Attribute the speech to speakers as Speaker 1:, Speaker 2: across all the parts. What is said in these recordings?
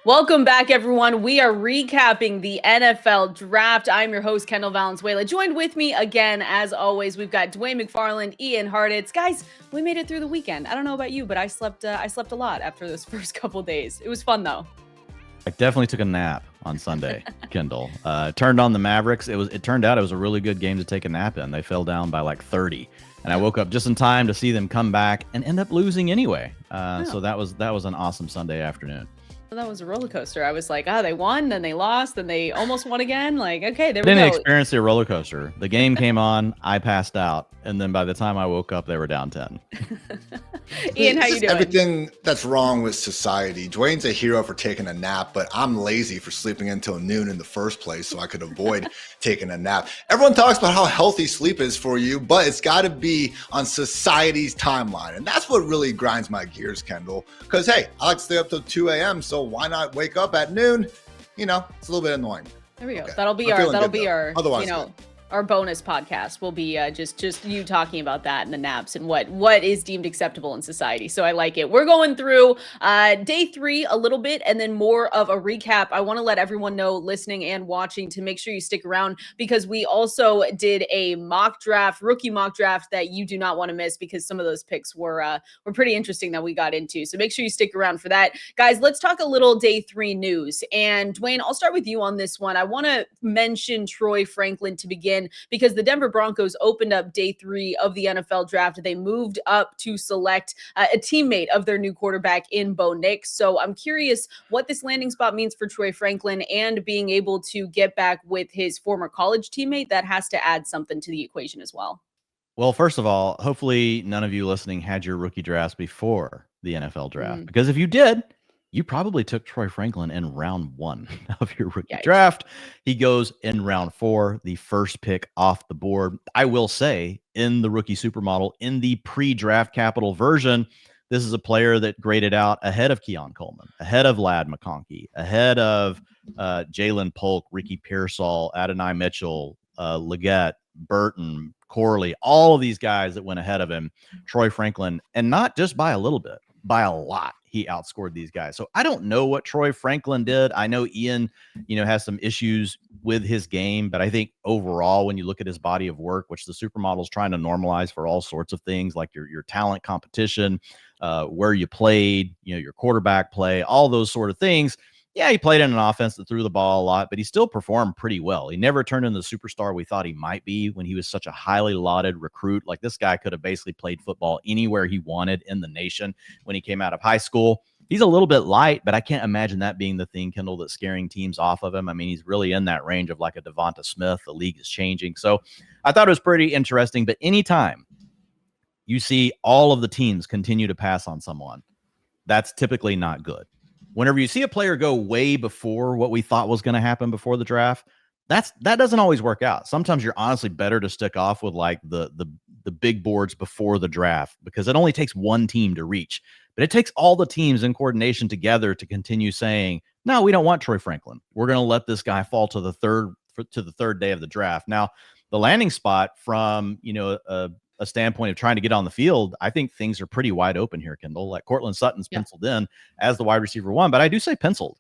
Speaker 1: Welcome back, everyone. We are recapping the NFL draft. I'm your host, Kendall Valenzuela. Joined with me again, as always, we've got Dwain McFarland, Ian Hartitz. Guys, we made it through the weekend. I don't know about you, but I slept a lot after those first couple days. It was fun, though.
Speaker 2: I definitely took a nap on Sunday, Kendall. Turned on the Mavericks. It turned out it was a really good game to take a nap in. They fell down by like 30. And I woke up just in time to see them come back and end up losing anyway. So that was an awesome Sunday afternoon.
Speaker 1: That was a roller coaster. I was like, they won, then they lost, then they almost won again. Like, okay, there we go.
Speaker 2: Didn't experience the roller coaster. The game came on, I passed out, and then by the time I woke up, they were down 10.
Speaker 1: Ian, how you doing?
Speaker 3: Everything that's wrong with society. Dwayne's a hero for taking a nap, but I'm lazy for sleeping until noon in the first place so I could avoid taking a nap. Everyone talks about how healthy sleep is for you, but it's got to be on society's timeline. And that's what really grinds my gears, Kendall. Because, hey, I like to stay up till 2 a.m., so why not wake up at noon? You know, it's a little bit annoying.
Speaker 1: There we go. Okay. That'll be our otherwise, our bonus podcast will be just you talking about that and the naps and what is deemed acceptable in society. So I like it. We're going through day 3 a little bit and then more of a recap. I want to let everyone know listening and watching to make sure you stick around because we also did a rookie mock draft that you do not want to miss because some of those picks were pretty interesting that we got into. So make sure you stick around for that. Guys, let's talk a little day 3 news. And Dwayne, I'll start with you on this one. I want to mention Troy Franklin to begin, because the Denver Broncos opened up day 3 of the NFL draft. They moved up to select a teammate of their new quarterback in Bo Nix. So I'm curious what this landing spot means for Troy Franklin and being able to get back with his former college teammate. That has to add something to the equation as well.
Speaker 2: Well, first of all, hopefully none of you listening had your rookie drafts before the NFL draft, because if you did, you probably took Troy Franklin in round 1 of your rookie draft. He goes in round 4, the first pick off the board. I will say, in the rookie supermodel, in the pre-draft capital version, this is a player that graded out ahead of Keon Coleman, ahead of Ladd McConkey, ahead of Jalen Polk, Ricky Pearsall, Adonai Mitchell, Leggett, Burton, Corley, all of these guys that went ahead of him. Troy Franklin, and not just by a little bit, by a lot, he outscored these guys. So I don't know what Troy Franklin did. I know Ian, has some issues with his game, but I think overall, when you look at his body of work, which the supermodel is trying to normalize for all sorts of things, like your talent competition, where you played, your quarterback play, all those sort of things. Yeah, he played in an offense that threw the ball a lot, but he still performed pretty well. He never turned into the superstar we thought he might be when he was such a highly lauded recruit. Like, this guy could have basically played football anywhere he wanted in the nation when he came out of high school. He's a little bit light, but I can't imagine that being the thing, Kendall, that's scaring teams off of him. I mean, he's really in that range of like a Devonta Smith. The league is changing. So I thought it was pretty interesting. But anytime you see all of the teams continue to pass on someone, that's typically not good. Whenever you see a player go way before what we thought was going to happen before the draft, that doesn't always work out. Sometimes you're honestly better to stick off with like the big boards before the draft, because it only takes one team to reach, but it takes all the teams in coordination together to continue saying, no, we don't want Troy Franklin. We're going to let this guy fall to the third day of the draft. Now, the landing spot from, a standpoint of trying to get on the field, I think things are pretty wide open here, Kendall. Like, Cortland Sutton's penciled in as the wide receiver 1, but I do say penciled.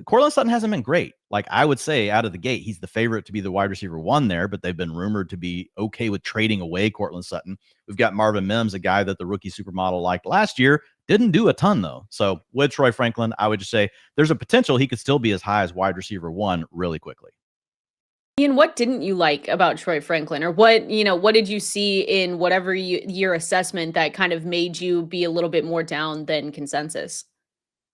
Speaker 2: Cortland Sutton hasn't been great. Like, I would say out of the gate, he's the favorite to be the wide receiver 1 there, but they've been rumored to be okay with trading away Cortland Sutton. We've got Marvin Mims, a guy that the rookie supermodel liked last year, didn't do a ton though. So with Troy Franklin, I would just say there's a potential he could still be as high as wide receiver 1 really quickly.
Speaker 1: Ian, what didn't you like about Troy Franklin, or what did you see in whatever your assessment that kind of made you be a little bit more down than consensus?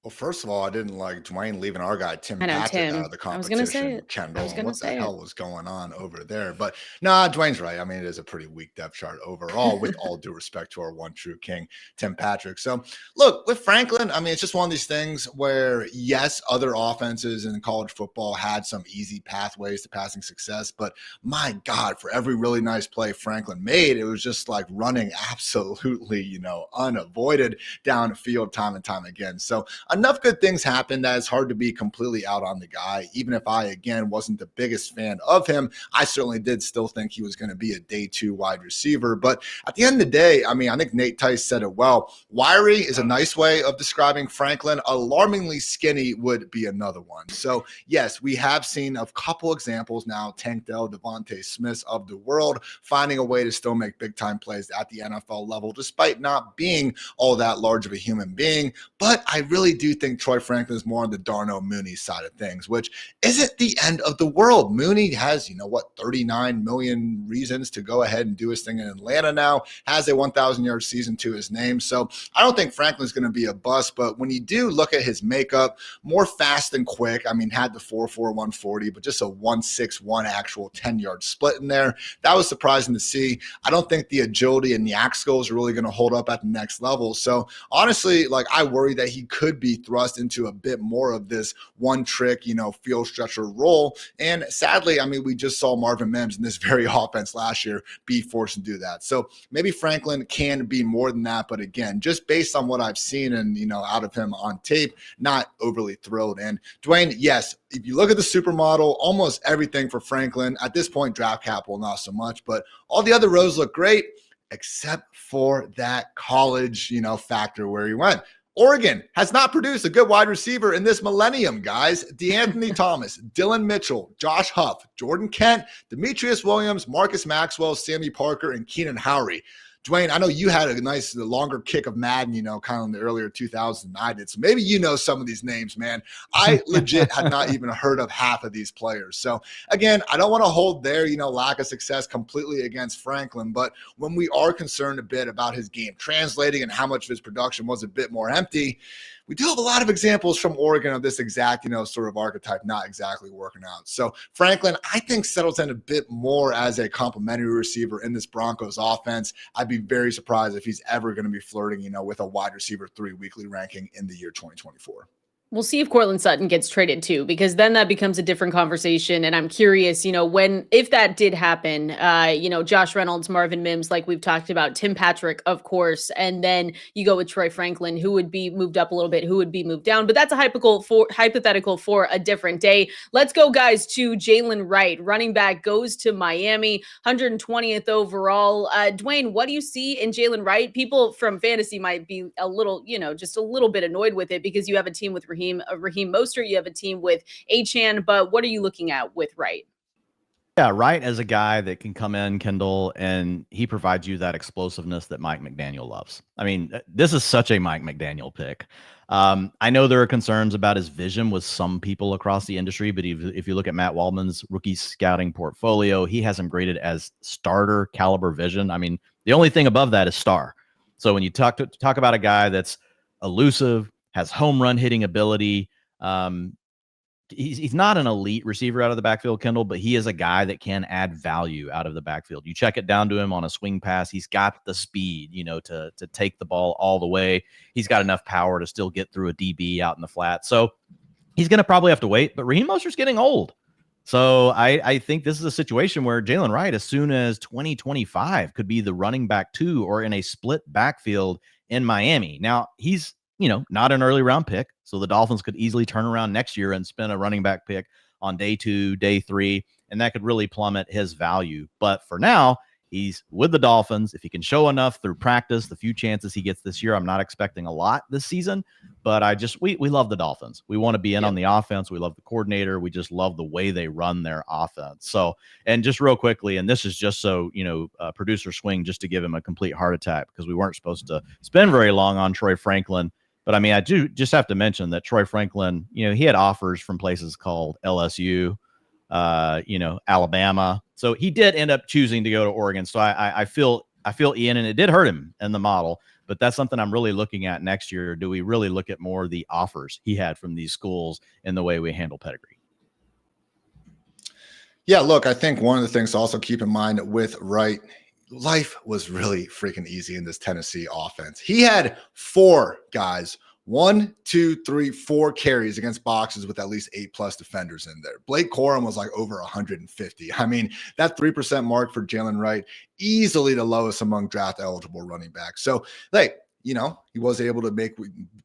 Speaker 3: Well, first of all, I didn't like Dwayne leaving our guy Tim Patrick out of the competition. I was going to say it. Kendall, what the hell was going on over there? But nah, Dwayne's right. I mean, it is a pretty weak depth chart overall, with all due respect to our one true king, Tim Patrick. So look, with Franklin, I mean, it's just one of these things where, yes, other offenses in college football had some easy pathways to passing success, but my God, for every really nice play Franklin made, it was just like running absolutely, unavoided down the field time and time again. So enough good things happened that it's hard to be completely out on the guy. Even if I, again, wasn't the biggest fan of him, I certainly did still think he was going to be a day 2 wide receiver. But at the end of the day, I mean, I think Nate Tice said it well. Wiry is a nice way of describing Franklin. Alarmingly skinny would be another one. So yes, we have seen a couple examples now, Tank Dell, Devontae Smiths of the world, finding a way to still make big time plays at the NFL level, despite not being all that large of a human being. But I really do think Troy Franklin is more on the Darnell Mooney side of things, which isn't the end of the world. Mooney has, 39 million reasons to go ahead and do his thing in Atlanta now, has a 1,000-yard season to his name. So I don't think Franklin's going to be a bust, but when you do look at his makeup, more fast and quick. I mean, had the 4.4 140, but just a 1.61 actual 10-yard split in there. That was surprising to see. I don't think the agility and the axe skills are really going to hold up at the next level. So honestly, I worry that he could be thrust into a bit more of this one trick, field stretcher role. And sadly, I mean, we just saw Marvin Mims in this very offense last year be forced to do that. So maybe Franklin can be more than that. But again, just based on what I've seen and, out of him on tape, not overly thrilled. And Dwayne, yes, if you look at the supermodel, almost everything for Franklin at this point, draft capital, not so much, but all the other rows look great, except for that college, factor where he went. Oregon has not produced a good wide receiver in this millennium, guys. DeAnthony Thomas, Dylan Mitchell, Josh Huff, Jordan Kent, Demetrius Williams, Marcus Maxwell, Sammy Parker, and Keenan Howry. Dwayne, I know you had a nice longer kick of Madden, kind of in the earlier 2000s than I did. So maybe you know some of these names, man. I legit had not even heard of half of these players. So again, I don't want to hold their, lack of success completely against Franklin. But when we are concerned a bit about his game translating and how much of his production was a bit more empty, we do have a lot of examples from Oregon of this exact, sort of archetype not exactly working out. So Franklin, I think, settles in a bit more as a complementary receiver in this Broncos offense. I'd be very surprised if he's ever going to be flirting, with a wide receiver 3 weekly ranking in the year 2024.
Speaker 1: We'll see if Courtland Sutton gets traded too, because then that becomes a different conversation. And I'm curious, if that did happen, Josh Reynolds, Marvin Mims, like we've talked about, Tim Patrick, of course, and then you go with Troy Franklin, who would be moved up a little bit, who would be moved down. But that's a hypothetical for a different day. Let's go, guys, to Jalen Wright, running back, goes to Miami, 120th overall. Dwayne, what do you see in Jalen Wright? People from fantasy might be a little, just a little bit annoyed with it because you have a team with Raheem Mostert, you have a team with Achane, but what are you looking at with Wright?
Speaker 2: Yeah, Wright as a guy that can come in, Kendall, and he provides you that explosiveness that Mike McDaniel loves. I mean, this is such a Mike McDaniel pick. I know there are concerns about his vision with some people across the industry, but if you look at Matt Waldman's rookie scouting portfolio, he has him graded as starter caliber vision. I mean, the only thing above that is star. So when you talk about a guy that's elusive, has home run hitting ability. He's not an elite receiver out of the backfield, Kendall, but he is a guy that can add value out of the backfield. You check it down to him on a swing pass. He's got the speed, to take the ball all the way. He's got enough power to still get through a DB out in the flat. So he's going to probably have to wait, but Raheem Mostert's getting old. So I think this is a situation where Jalen Wright, as soon as 2025, could be the running back 2 or in a split backfield in Miami. Now, he's not an early round pick. So the Dolphins could easily turn around next year and spend a running back pick on day 2, day 3, and that could really plummet his value. But for now, he's with the Dolphins. If he can show enough through practice, the few chances he gets this year, I'm not expecting a lot this season, but we love the Dolphins. We want to be in on the offense. We love the coordinator. We just love the way they run their offense. So, and just real quickly, and this is just so, producer swing, just to give him a complete heart attack, because we weren't supposed to spend very long on Troy Franklin. But I mean, I do just have to mention that Troy Franklin, he had offers from places called LSU, Alabama. So he did end up choosing to go to Oregon. So I feel Ian, and it did hurt him in the model, but that's something I'm really looking at next year. Do we really look at more of the offers he had from these schools in the way we handle pedigree?
Speaker 3: Yeah, look, I think one of the things to also keep in mind with Wright, life was really freaking easy in this Tennessee offense. He had 4 guys, 4 carries against boxes with at least 8+ defenders in there. Blake Corum was like over 150. I mean, that 3% mark for Jalen Wright, easily the lowest among draft eligible running backs. So he was able to make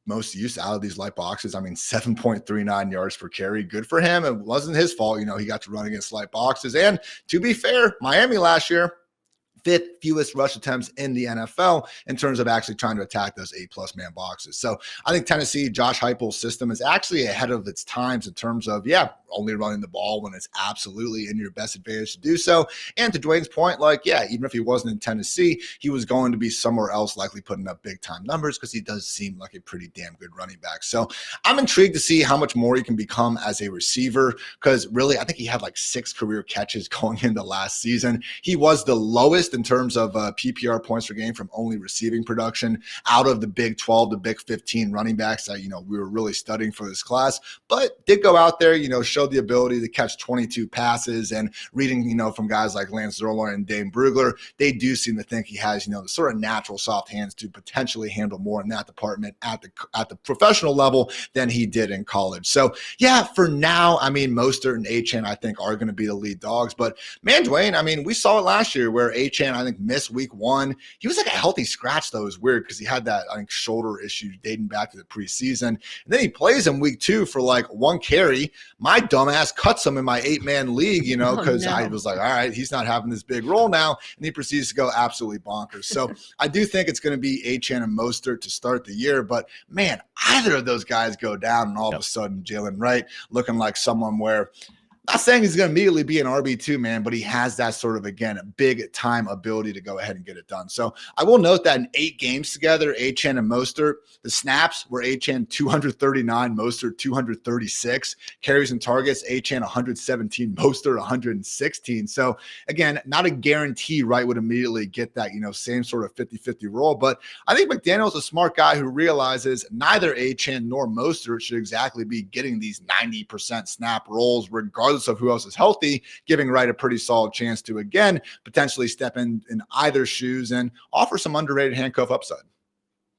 Speaker 3: most use out of these light boxes. I mean, 7.39 yards per carry. Good for him. It wasn't his fault. He got to run against light boxes. And to be fair, Miami last year, 5th fewest rush attempts in the NFL in terms of actually trying to attack those 8+ man boxes. So I think Tennessee, Josh Heupel's system is actually ahead of its times in terms of, only running the ball when it's absolutely in your best advantage to do so. And to Dwayne's point, even if he wasn't in Tennessee, he was going to be somewhere else, likely putting up big time numbers because he does seem like a pretty damn good running back. So I'm intrigued to see how much more he can become as a receiver, because really, I think he had 6 career catches going into last season. He was the lowest in terms of PPR points per game from only receiving production out of the Big 12 to Big 15 running backs that, we were really studying for this class, but did go out there, showed the ability to catch 22 passes. And reading, from guys like Lance Zierlein and Dane Brugler, they do seem to think he has, the sort of natural soft hands to potentially handle more in that department at the professional level than he did in college. So for now, I mean, Mostert and Achane, I think, are going to be the lead dogs. But man, Dwayne, I mean, we saw it last year where Achane, I think, missed week 1. He was a healthy scratch, though. It was weird because he had that, I think, shoulder issue dating back to the preseason. And then he plays in week 2 for 1 carry. My dumbass cuts him in my 8-man league, because I was all right, he's not having this big role now. And he proceeds to go absolutely bonkers. So I do think it's going to be Achane and Mostert to start the year. But man, either of those guys go down and all of a sudden Jalen Wright looking like someone where, not saying he's going to immediately be an RB2, man, but he has that sort of, again, big time ability to go ahead and get it done. So I will note that in 8 games together, Achane and Mostert, the snaps were Achane 239, Mostert 236, carries and targets, Achane 117, Mostert 116. So again, not a guarantee Wright would immediately get that, same sort of 50-50 role. But I think McDaniel's a smart guy who realizes neither Achane nor Mostert should exactly be getting these 90% snap roles, regardless of who else is healthy, giving Wright a pretty solid chance to, again, potentially step in either shoes and offer some underrated handcuff upside.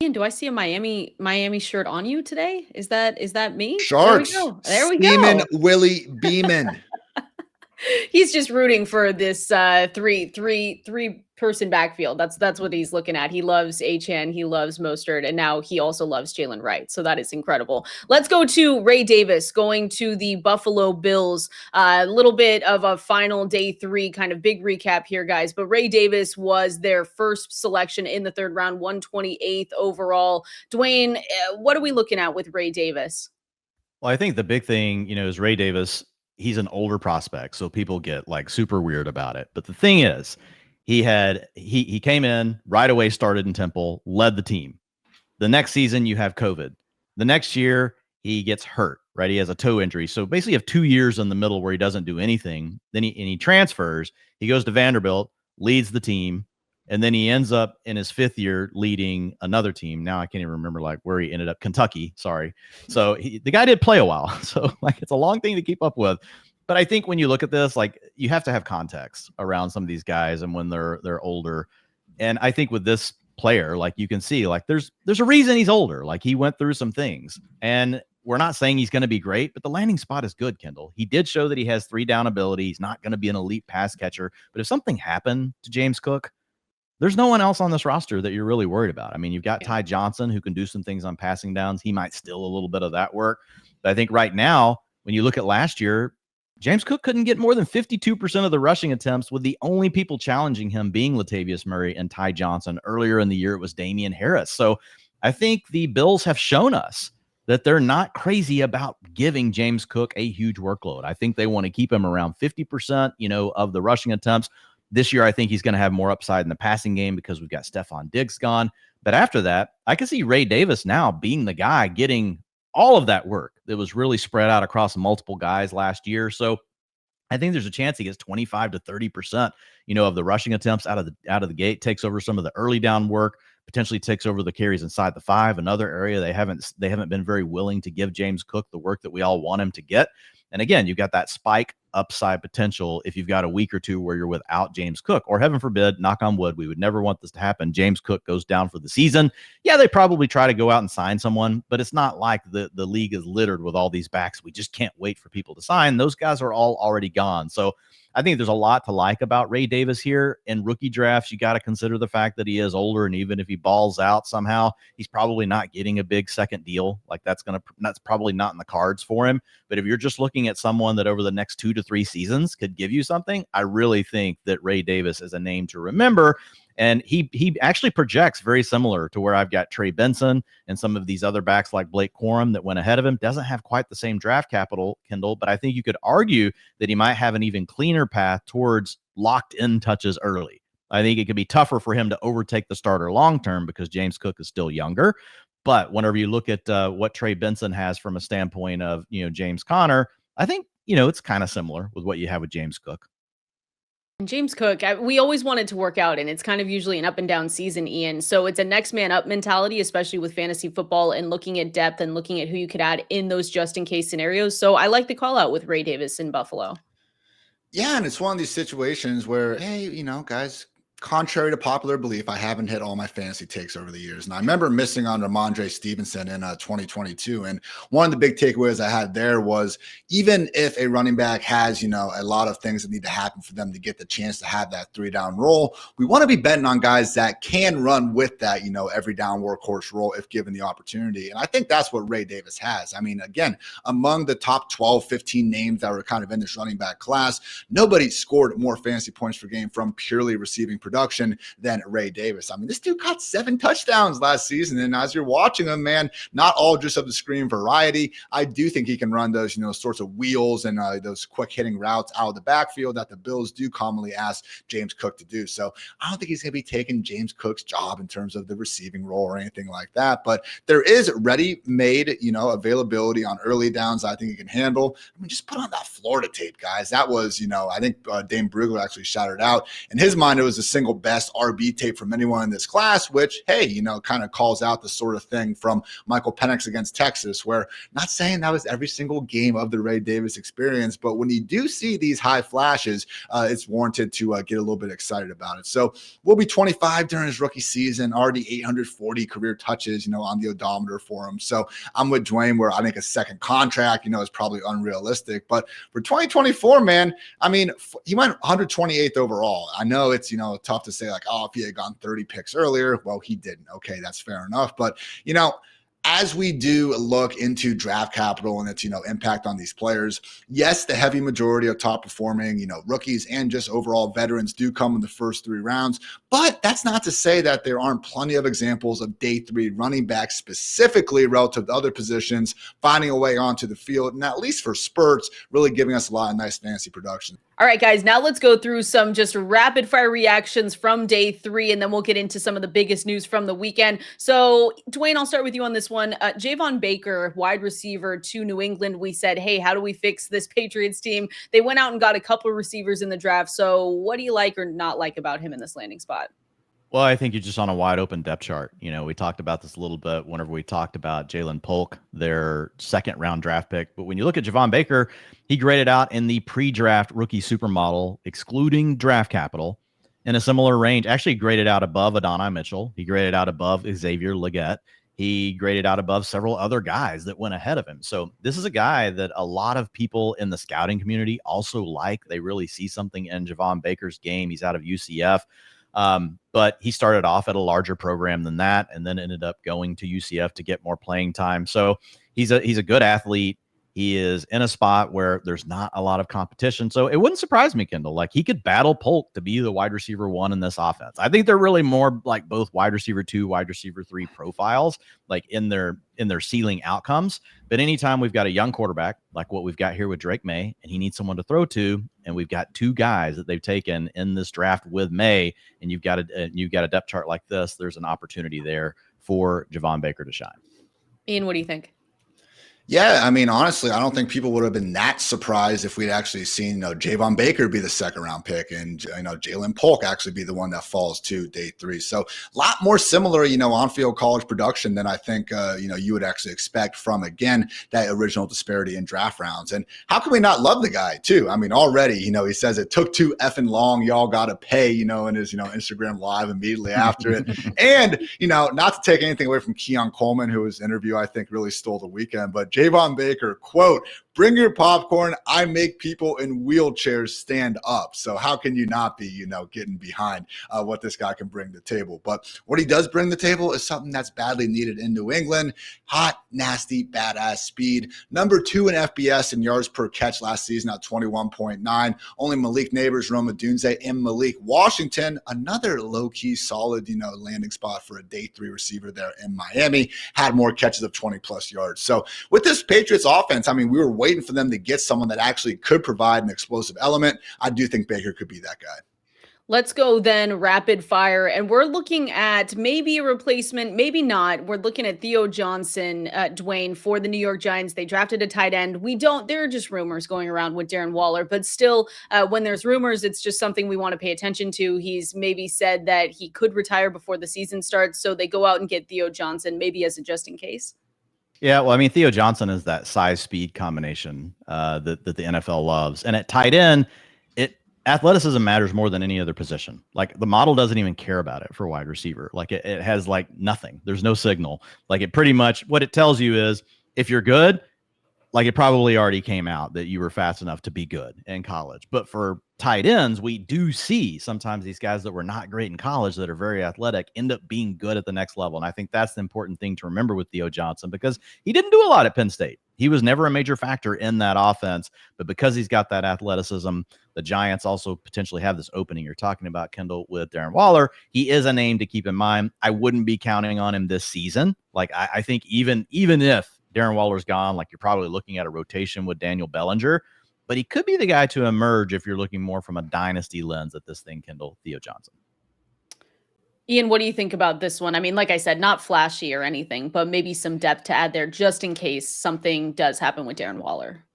Speaker 1: Ian, do I see a Miami shirt on you today? Is that me?
Speaker 3: Sharks.
Speaker 1: There we go.
Speaker 3: Steamin' Willie Beeman.
Speaker 1: He's just rooting for this three-person backfield. That's what he's looking at. He loves Achane, he loves Mostert, and now he also loves Jalen Wright. So that is incredible. Let's go to Ray Davis going to the Buffalo Bills. A little bit of a final day 3 kind of big recap here, guys. But Ray Davis was their first selection in the 3rd round, 128th overall. Dwayne, what are we looking at with Ray Davis?
Speaker 2: Well, I think the big thing, is Ray Davis. He's an older prospect, so people get super weird about it. But the thing is, he came in right away, started in Temple, led the team. The next season, you have COVID. The next year, he gets hurt, right? He has a toe injury. So basically, you have 2 years in the middle where he doesn't do anything. Then he transfers. He goes to Vanderbilt, leads the team, and then he ends up in his 5th year leading another team. Now I can't even remember where he ended up. Kentucky, sorry. So the guy did play a while. So it's a long thing to keep up with. But I think when you look at this, you have to have context around some of these guys and when they're older. And I think with this player, you can see, there's a reason he's older. He went through some things. And we're not saying he's going to be great, but the landing spot is good, Kendall. He did show that he has 3-down ability. He's not going to be an elite pass catcher. But if something happened to James Cook, there's no one else on this roster that you're really worried about. I mean, you've got Ty Johnson, who can do some things on passing downs. He might steal a little bit of that work. But I think right now, when you look at last year, James Cook couldn't get more than 52% of the rushing attempts, with the only people challenging him being Latavius Murray and Ty Johnson. Earlier in the year, it was Damian Harris. So I think the Bills have shown us that they're not crazy about giving James Cook a huge workload. I think they want to keep him around 50%, of the rushing attempts. This year, I think he's going to have more upside in the passing game because we've got Stephon Diggs gone. But after that, I can see Ray Davis now being the guy getting all of that work that was really spread out across multiple guys last year. So I think there's a chance he gets 25 to 30%, of the rushing attempts out of the gate, takes over some of the early down work, potentially takes over the carries inside the 5, another area they haven't been very willing to give James Cook the work that we all want him to get. And again, you've got that spike upside potential if you've got a week or two where you're without James Cook, or heaven forbid, knock on wood, we would never want this to happen, James Cook goes down for the season. Yeah, they probably try to go out and sign someone, but it's not like the league is littered with all these backs we just can't wait for people to sign. Those guys are all already gone. So I think there's a lot to like about Ray Davis here. In rookie drafts, you got to consider the fact that he is older, and even if he balls out somehow, he's probably not getting a big second deal. Like that's probably not in the cards for him. But if you're just looking at someone that over the next 2 to 3 seasons could give you something, I really think that Ray Davis is a name to remember. And he actually projects very similar to where I've got Trey Benson and some of these other backs like Blake Corum that went ahead of him. Doesn't have quite the same draft capital, Kendall, but I think you could argue that he might have an even cleaner path towards locked in touches early. I think it could be tougher for him to overtake the starter long term because James Cook is still younger. But whenever you look at what Trey Benson has from a standpoint of, James Conner, I think, it's kind of similar with what you have with James Cook.
Speaker 1: James Cook, we always wanted to work out, and it's kind of usually an up and down season, Ian. So it's a next man up mentality, especially with fantasy football and looking at depth and looking at who you could add in those just in case scenarios. So I like the call out with Ray Davis in Buffalo.
Speaker 3: Yeah, and it's one of these situations where, hey, guys, contrary to popular belief, I haven't hit all my fantasy takes over the years. And I remember missing on Ramondre Stevenson in 2022. And one of the big takeaways I had there was even if a running back has, a lot of things that need to happen for them to get the chance to have that 3-down role, we want to be betting on guys that can run with that, every down workhorse role if given the opportunity. And I think that's what Ray Davis has. I mean, again, among the top 12, 15 names that were kind of in this running back class, nobody scored more fantasy points per game from purely receiving production than Ray Davis. I mean, this dude caught 7 touchdowns last season. And as you're watching him, man, not all just of the screen variety. I do think he can run those, sorts of wheels and those quick hitting routes out of the backfield that the Bills do commonly ask James Cook to do. So I don't think he's going to be taking James Cook's job in terms of the receiving role or anything like that. But there is ready-made, availability on early downs I think he can handle. I mean, just put on that Florida tape, guys. That was, I think Dane Brugler actually shouted out. In his mind, it was a single best RB tape from anyone in this class, which, hey, kind of calls out the sort of thing from Michael Penix against Texas, where not saying that was every single game of the Ray Davis experience, but when you do see these high flashes, it's warranted to get a little bit excited about it. So we'll be 25 during his rookie season, already 840 career touches, on the odometer for him. So I'm with Dwayne where I think a second contract, is probably unrealistic. But for 2024, man, I mean, he went 128th overall. I know it's, tough to say like, oh, if he had gone 30 picks earlier, well, he didn't. Okay, that's fair enough. But, as we do look into draft capital and its, impact on these players, yes, the heavy majority of top performing, rookies and just overall veterans do come in the first 3 rounds. But that's not to say that there aren't plenty of examples of day 3 running backs, specifically relative to other positions, finding a way onto the field, and at least for spurts, really giving us a lot of nice fantasy production.
Speaker 1: All right, guys, now let's go through some just rapid fire reactions from day 3, and then we'll get into some of the biggest news from the weekend. So, Dwayne, I'll start with you on this one. Javon Baker, wide receiver to New England. We said, hey, how do we fix this Patriots team? They went out and got a couple of receivers in the draft. So what do you like or not like about him in this landing spot?
Speaker 2: Well, I think you're just on a wide open depth chart. We talked about this a little bit whenever we talked about Jalen Polk, their 2nd round draft pick. But when you look at Javon Baker, he graded out in the pre-draft rookie supermodel, excluding draft capital, in a similar range. Actually graded out above Adonai Mitchell. He graded out above Xavier Legette. He graded out above several other guys that went ahead of him. So this is a guy that a lot of people in the scouting community also like. They really see something in Javon Baker's game. He's out of UCF. But he started off at a larger program than that and then ended up going to UCF to get more playing time. So he's a good athlete. He is in a spot where there's not a lot of competition. So it wouldn't surprise me, Kendall. Like he could battle Polk to be the wide receiver 1 in this offense. I think they're really more like both wide receiver 2, wide receiver 3 profiles, like in their ceiling outcomes. But anytime we've got a young quarterback, like what we've got here with Drake May, and he needs someone to throw to, and we've got 2 guys that they've taken in this draft with May, and you've got a depth chart like this, there's an opportunity there for Javon Baker to shine.
Speaker 1: Ian, what do you think?
Speaker 3: Yeah, I mean, honestly, I don't think people would have been that surprised if we'd actually seen, Javon Baker be the second round pick and, Jalen Polk actually be the one that falls to day 3. So a lot more similar, on-field college production than I think, you would actually expect from, again, that original disparity in draft rounds. And how can we not love the guy too? I mean, already, he says it took too effing long. Y'all got to pay, in his, Instagram live immediately after it. And, not to take anything away from Keon Coleman, whose interview I think really stole the weekend, but Javon Baker, quote, "Bring your popcorn. I make people in wheelchairs stand up." So how can you not be, getting behind what this guy can bring to the table? But what he does bring to the table is something that's badly needed in New England. Hot, nasty, badass speed. Number 2 in FBS in yards per catch last season at 21.9. Only Malik Neighbors, Rome Odunze, and Malik Washington, another low-key solid, landing spot for a day 3 receiver there in Miami, had more catches of 20-plus yards. So with this Patriots offense, I mean, we were waiting for them to get someone that actually could provide an explosive element. I do think Baker could be that guy.
Speaker 1: Let's go then rapid fire. And we're looking at maybe a replacement, maybe not. We're looking at Theo Johnson, Dwayne, for the New York Giants. They drafted a tight end. There are just rumors going around with Darren Waller, but still, when there's rumors, it's just something we want to pay attention to. He's maybe said that he could retire before the season starts. So they go out and get Theo Johnson, maybe as a just in case.
Speaker 2: Yeah, well, I mean, Theo Johnson is that size-speed combination that the NFL loves. And at tight end, athleticism matters more than any other position. Like, the model doesn't even care about it for wide receiver. Like, it has like nothing. There's no signal. Like, it pretty much, what it tells you is if you're good, like, it probably already came out that you were fast enough to be good in college. But for tight ends, we do see sometimes these guys that were not great in college that are very athletic end up being good at the next level. And I think that's the important thing to remember with Theo Johnson, because he didn't do a lot at Penn State. He was never a major factor in that offense, but because he's got that athleticism, the Giants also potentially have this opening you're talking about, Kendall, with Darren Waller. He is a name to keep in mind. I wouldn't be counting on him this season. Like, I think even if Darren Waller's gone, like, you're probably looking at a rotation with Daniel Bellinger, but he could be the guy to emerge if you're looking more from a dynasty lens at this thing, Kendall, Theo Johnson.
Speaker 1: Ian, what do you think about this one? I mean, like I said, not flashy or anything, but maybe some depth to add there just in case something does happen with Darren Waller.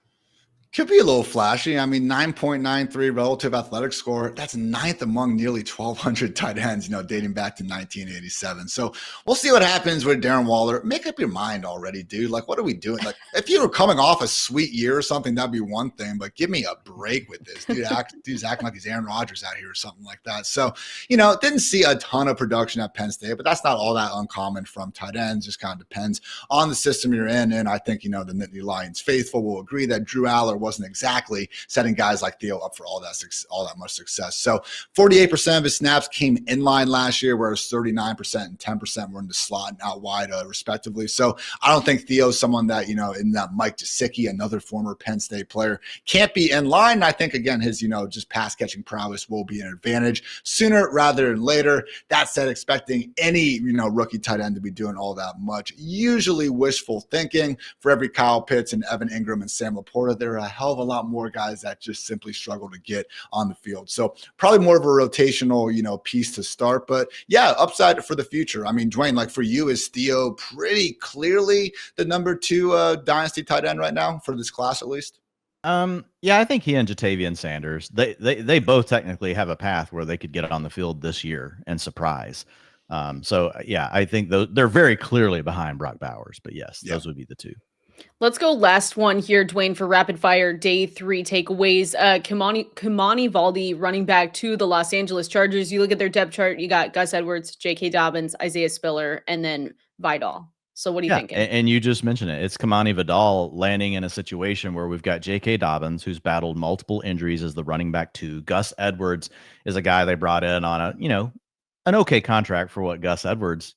Speaker 3: Could be a little flashy. I mean, 9.93 relative athletic score. That's 9th among nearly 1,200 tight ends, dating back to 1987. So we'll see what happens with Darren Waller. Make up your mind already, dude. Like, what are we doing? Like, if you were coming off a sweet year or something, that'd be one thing, but give me a break with this. Dude's acting like he's Aaron Rodgers out here or something like that. So, didn't see a ton of production at Penn State, but that's not all that uncommon from tight ends. Just kind of depends on the system you're in. And I think, the Nittany Lions faithful will agree that Drew Aller wasn't exactly setting guys like Theo up for all that much success. So 48% of his snaps came in line last year, whereas 39% and 10% were in the slot and out wide, respectively. So I don't think Theo's someone that, in that Mike Gesicki, another former Penn State player, can't be in line. I think, again, his, just pass catching prowess will be an advantage sooner rather than later. That said, expecting any, rookie tight end to be doing all that much, usually wishful thinking. For every Kyle Pitts and Evan Ingram and Sam Laporta, there are a hell of a lot more guys that just simply struggle to get on the field. So probably more of a rotational, piece to start, but yeah, upside for the future. I mean, Dwayne, like, for you, is Theo pretty clearly the number 2 dynasty tight end right now for this class, at least?
Speaker 2: Yeah, I think he and Jatavian Sanders, they both technically have a path where they could get on the field this year and surprise. So yeah, I think they're very clearly behind Brock Bowers, but yes, those would be the 2.
Speaker 1: Let's go last one here, Dwayne, for rapid fire day 3 takeaways. Kimani Valdi, running back to the Los Angeles Chargers. You look at their depth chart, you got Gus Edwards, J.K. Dobbins, Isaiah Spiller, and then Vidal. So what are you thinking?
Speaker 2: And you just mentioned it. It's Kimani Vidal landing in a situation where we've got J.K. Dobbins, who's battled multiple injuries as the running back 2. Gus Edwards is a guy they brought in on an okay contract for what Gus Edwards,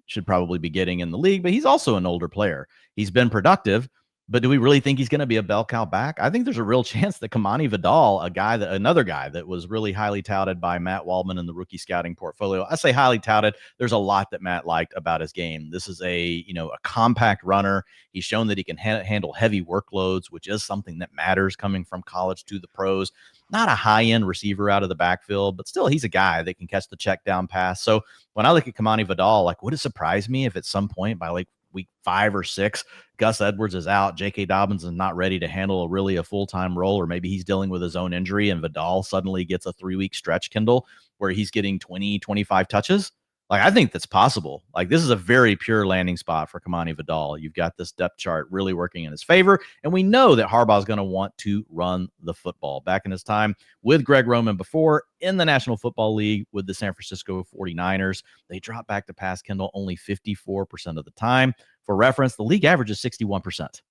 Speaker 2: should probably be getting in the league, but he's also an older player. He's been productive, but do we really think he's going to be a bell cow back? I think there's a real chance that Kimani Vidal, another guy that was really highly touted by Matt Waldman in the rookie scouting portfolio. I say highly touted. There's a lot that Matt liked about his game. This is a compact runner. He's shown that he can handle heavy workloads, which is something that matters coming from college to the pros. Not a high-end receiver out of the backfield, but still he's a guy that can catch the check down pass. So when I look at Kimani Vidal, like, would it surprise me if at some point by week 5 or 6. Gus Edwards is out. J.K. Dobbins is not ready to handle a full-time role, or maybe he's dealing with his own injury, and Vidal suddenly gets a 3-week stretch, Kendall, where he's getting 20, 25 touches. Like, I think that's possible. Like, this is a very pure landing spot for Kamani Vidal. You've got this depth chart really working in his favor, and we know that Harbaugh is going to want to run the football. Back in his time with Greg Roman before in the National Football League with the San Francisco 49ers, they dropped back to pass, Kendall, only 54% of the time. For reference, the league average is 61%.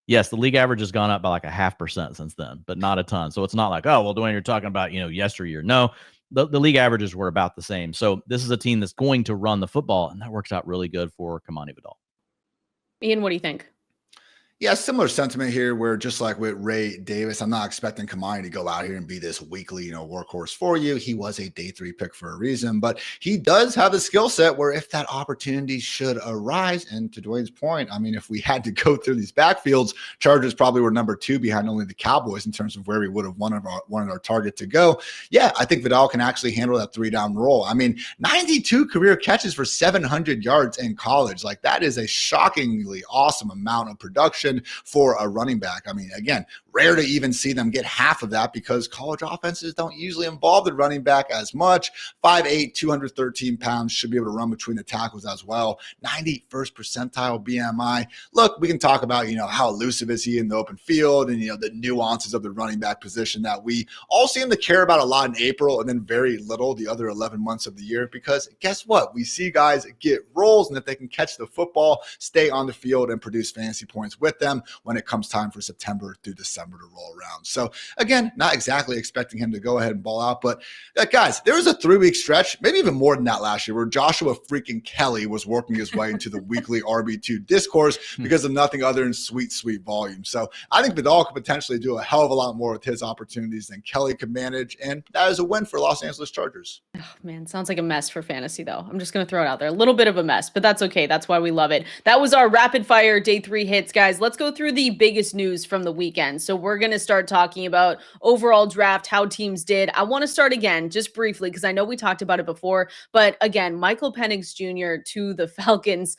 Speaker 2: Yes, the league average has gone up by like 0.5% since then, but not a ton. So it's not like, oh, well, Dwayne, you're talking about, yesteryear. No, the league averages were about the same. So this is a team that's going to run the football, and that works out really good for Kamani Vidal.
Speaker 1: Ian, what do you think?
Speaker 3: Yeah, similar sentiment here where just like with Ray Davis, I'm not expecting Kamani to go out here and be this weekly, workhorse for you. He was a day 3 pick for a reason, but he does have a skill set where if that opportunity should arise, and to Dwayne's point, I mean, if we had to go through these backfields, Chargers probably were number 2 behind only the Cowboys in terms of where we would have wanted our target to go. Yeah, I think Vidal can actually handle that 3-down role. I mean, 92 career catches for 700 yards in college. Like, that is a shockingly awesome amount of production for a running back. I mean, again, rare to even see them get half of that because college offenses don't usually involve the running back as much. 5'8", 213 pounds, should be able to run between the tackles as well. 91st percentile BMI. Look, we can talk about, how elusive is he in the open field and, the nuances of the running back position that we all seem to care about a lot in April and then very little the other 11 months of the year, because guess what? We see guys get roles, and if they can catch the football, stay on the field and produce fantasy points with them when it comes time for September through December to roll around. So again, not exactly expecting him to go ahead and ball out, but guys, there was a 3-week stretch, maybe even more than that last year, where Joshua freaking Kelly was working his way into the weekly RB2 discourse because of nothing other than sweet volume. So I think Vidal could potentially do a hell of a lot more with his opportunities than Kelly could manage, and that is a win for Los Angeles Chargers.
Speaker 1: Oh man, sounds like a mess for fantasy though. I'm just going to throw it out there. A little bit of a mess, but that's okay. That's why we love it. That was our rapid fire day 3 hits, guys. Let's go through the biggest news from the weekend. So we're going to start talking about overall draft, how teams did. I want to start again, just briefly, because I know we talked about it before, but again, Michael Penix Jr. to the Falcons.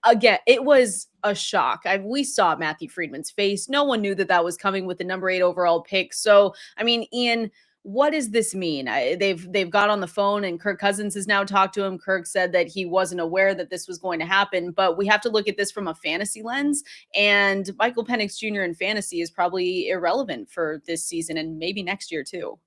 Speaker 1: Again, it was a shock. We saw Matthew Friedman's face. No one knew that was coming with the number 8 overall pick. So, I mean, Ian, what does this mean? They've got on the phone, and Kirk Cousins has now talked to him. Kirk said that he wasn't aware that this was going to happen, but we have to look at this from a fantasy lens, and Michael Penix Jr. in fantasy is probably irrelevant for this season and maybe next year too.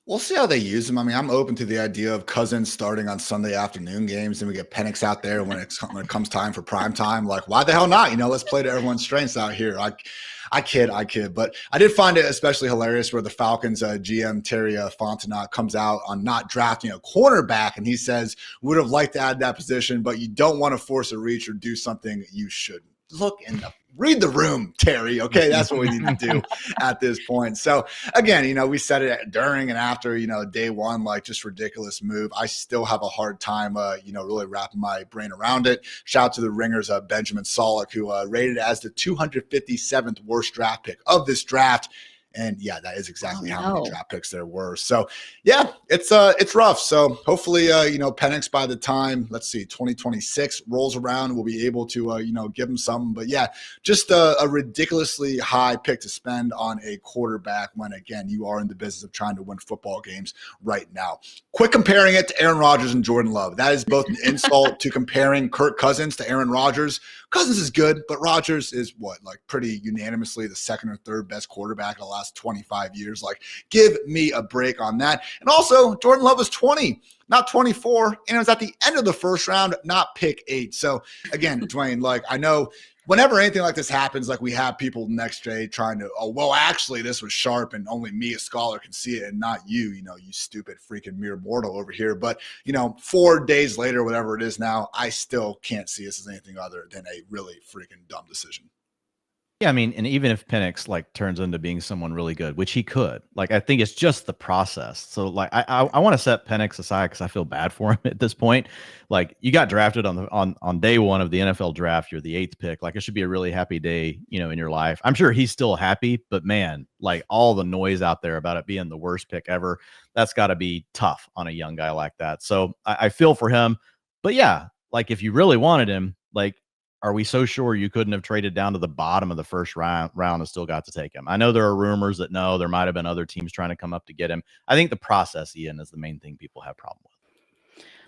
Speaker 3: We'll see how they use him. I mean, I'm open to the idea of Cousins starting on Sunday afternoon games, and we get Penix out there when it comes time for prime time. Like, why the hell not? Let's play to everyone's strengths out here. I kid. But I did find it especially hilarious where the Falcons GM Terry Fontenot comes out on not drafting a cornerback, and he says, would have liked to add that position, but you don't want to force a reach or do something you shouldn't. Look in the read the room, Terry. Okay, that's what we need to do at this point. So again, we said it during and after, day 1, like just ridiculous move. I still have a hard time, really wrapping my brain around it. Shout out to the Ringers, Benjamin Solak, who rated as the 257th worst draft pick of this draft. And yeah, that is exactly how many draft picks there were. So yeah, it's rough. So hopefully, Penix by the time, 2026 rolls around, we'll be able to, give him something. But yeah, just a ridiculously high pick to spend on a quarterback when, again, you are in the business of trying to win football games right now. Quick comparing it to Aaron Rodgers and Jordan Love. That is both an insult to comparing Kirk Cousins to Aaron Rodgers. Cousins is good, but Rodgers is pretty unanimously the 2nd or 3rd best quarterback in the last 25 years. Like, give me a break on that. And also, Jordan Love was 20, not 24, and it was at the end of the 1st round, not pick 8. So again, Dwayne, I know whenever anything like this happens, we have people next day trying to, actually this was sharp and only me, a scholar, can see it and not you, you stupid freaking mere mortal over here. But, 4 days later, whatever it is now, I still can't see this as anything other than a really freaking dumb decision.
Speaker 2: Yeah, I mean, and even if Penix turns into being someone really good, which he could, I think it's just the process. So I want to set Penix aside because I feel bad for him at this point. You got drafted on day 1 of the NFL draft, you're the 8th pick. It should be a really happy day, in your life. I'm sure he's still happy, but man, all the noise out there about it being the worst pick ever, that's got to be tough on a young guy like that. So I feel for him, but yeah, if you really wanted him, are we so sure you couldn't have traded down to the bottom of the first round and still got to take him? I know there are rumors that no, there might have been other teams trying to come up to get him. I think the process, Ian, is the main thing people have problem with.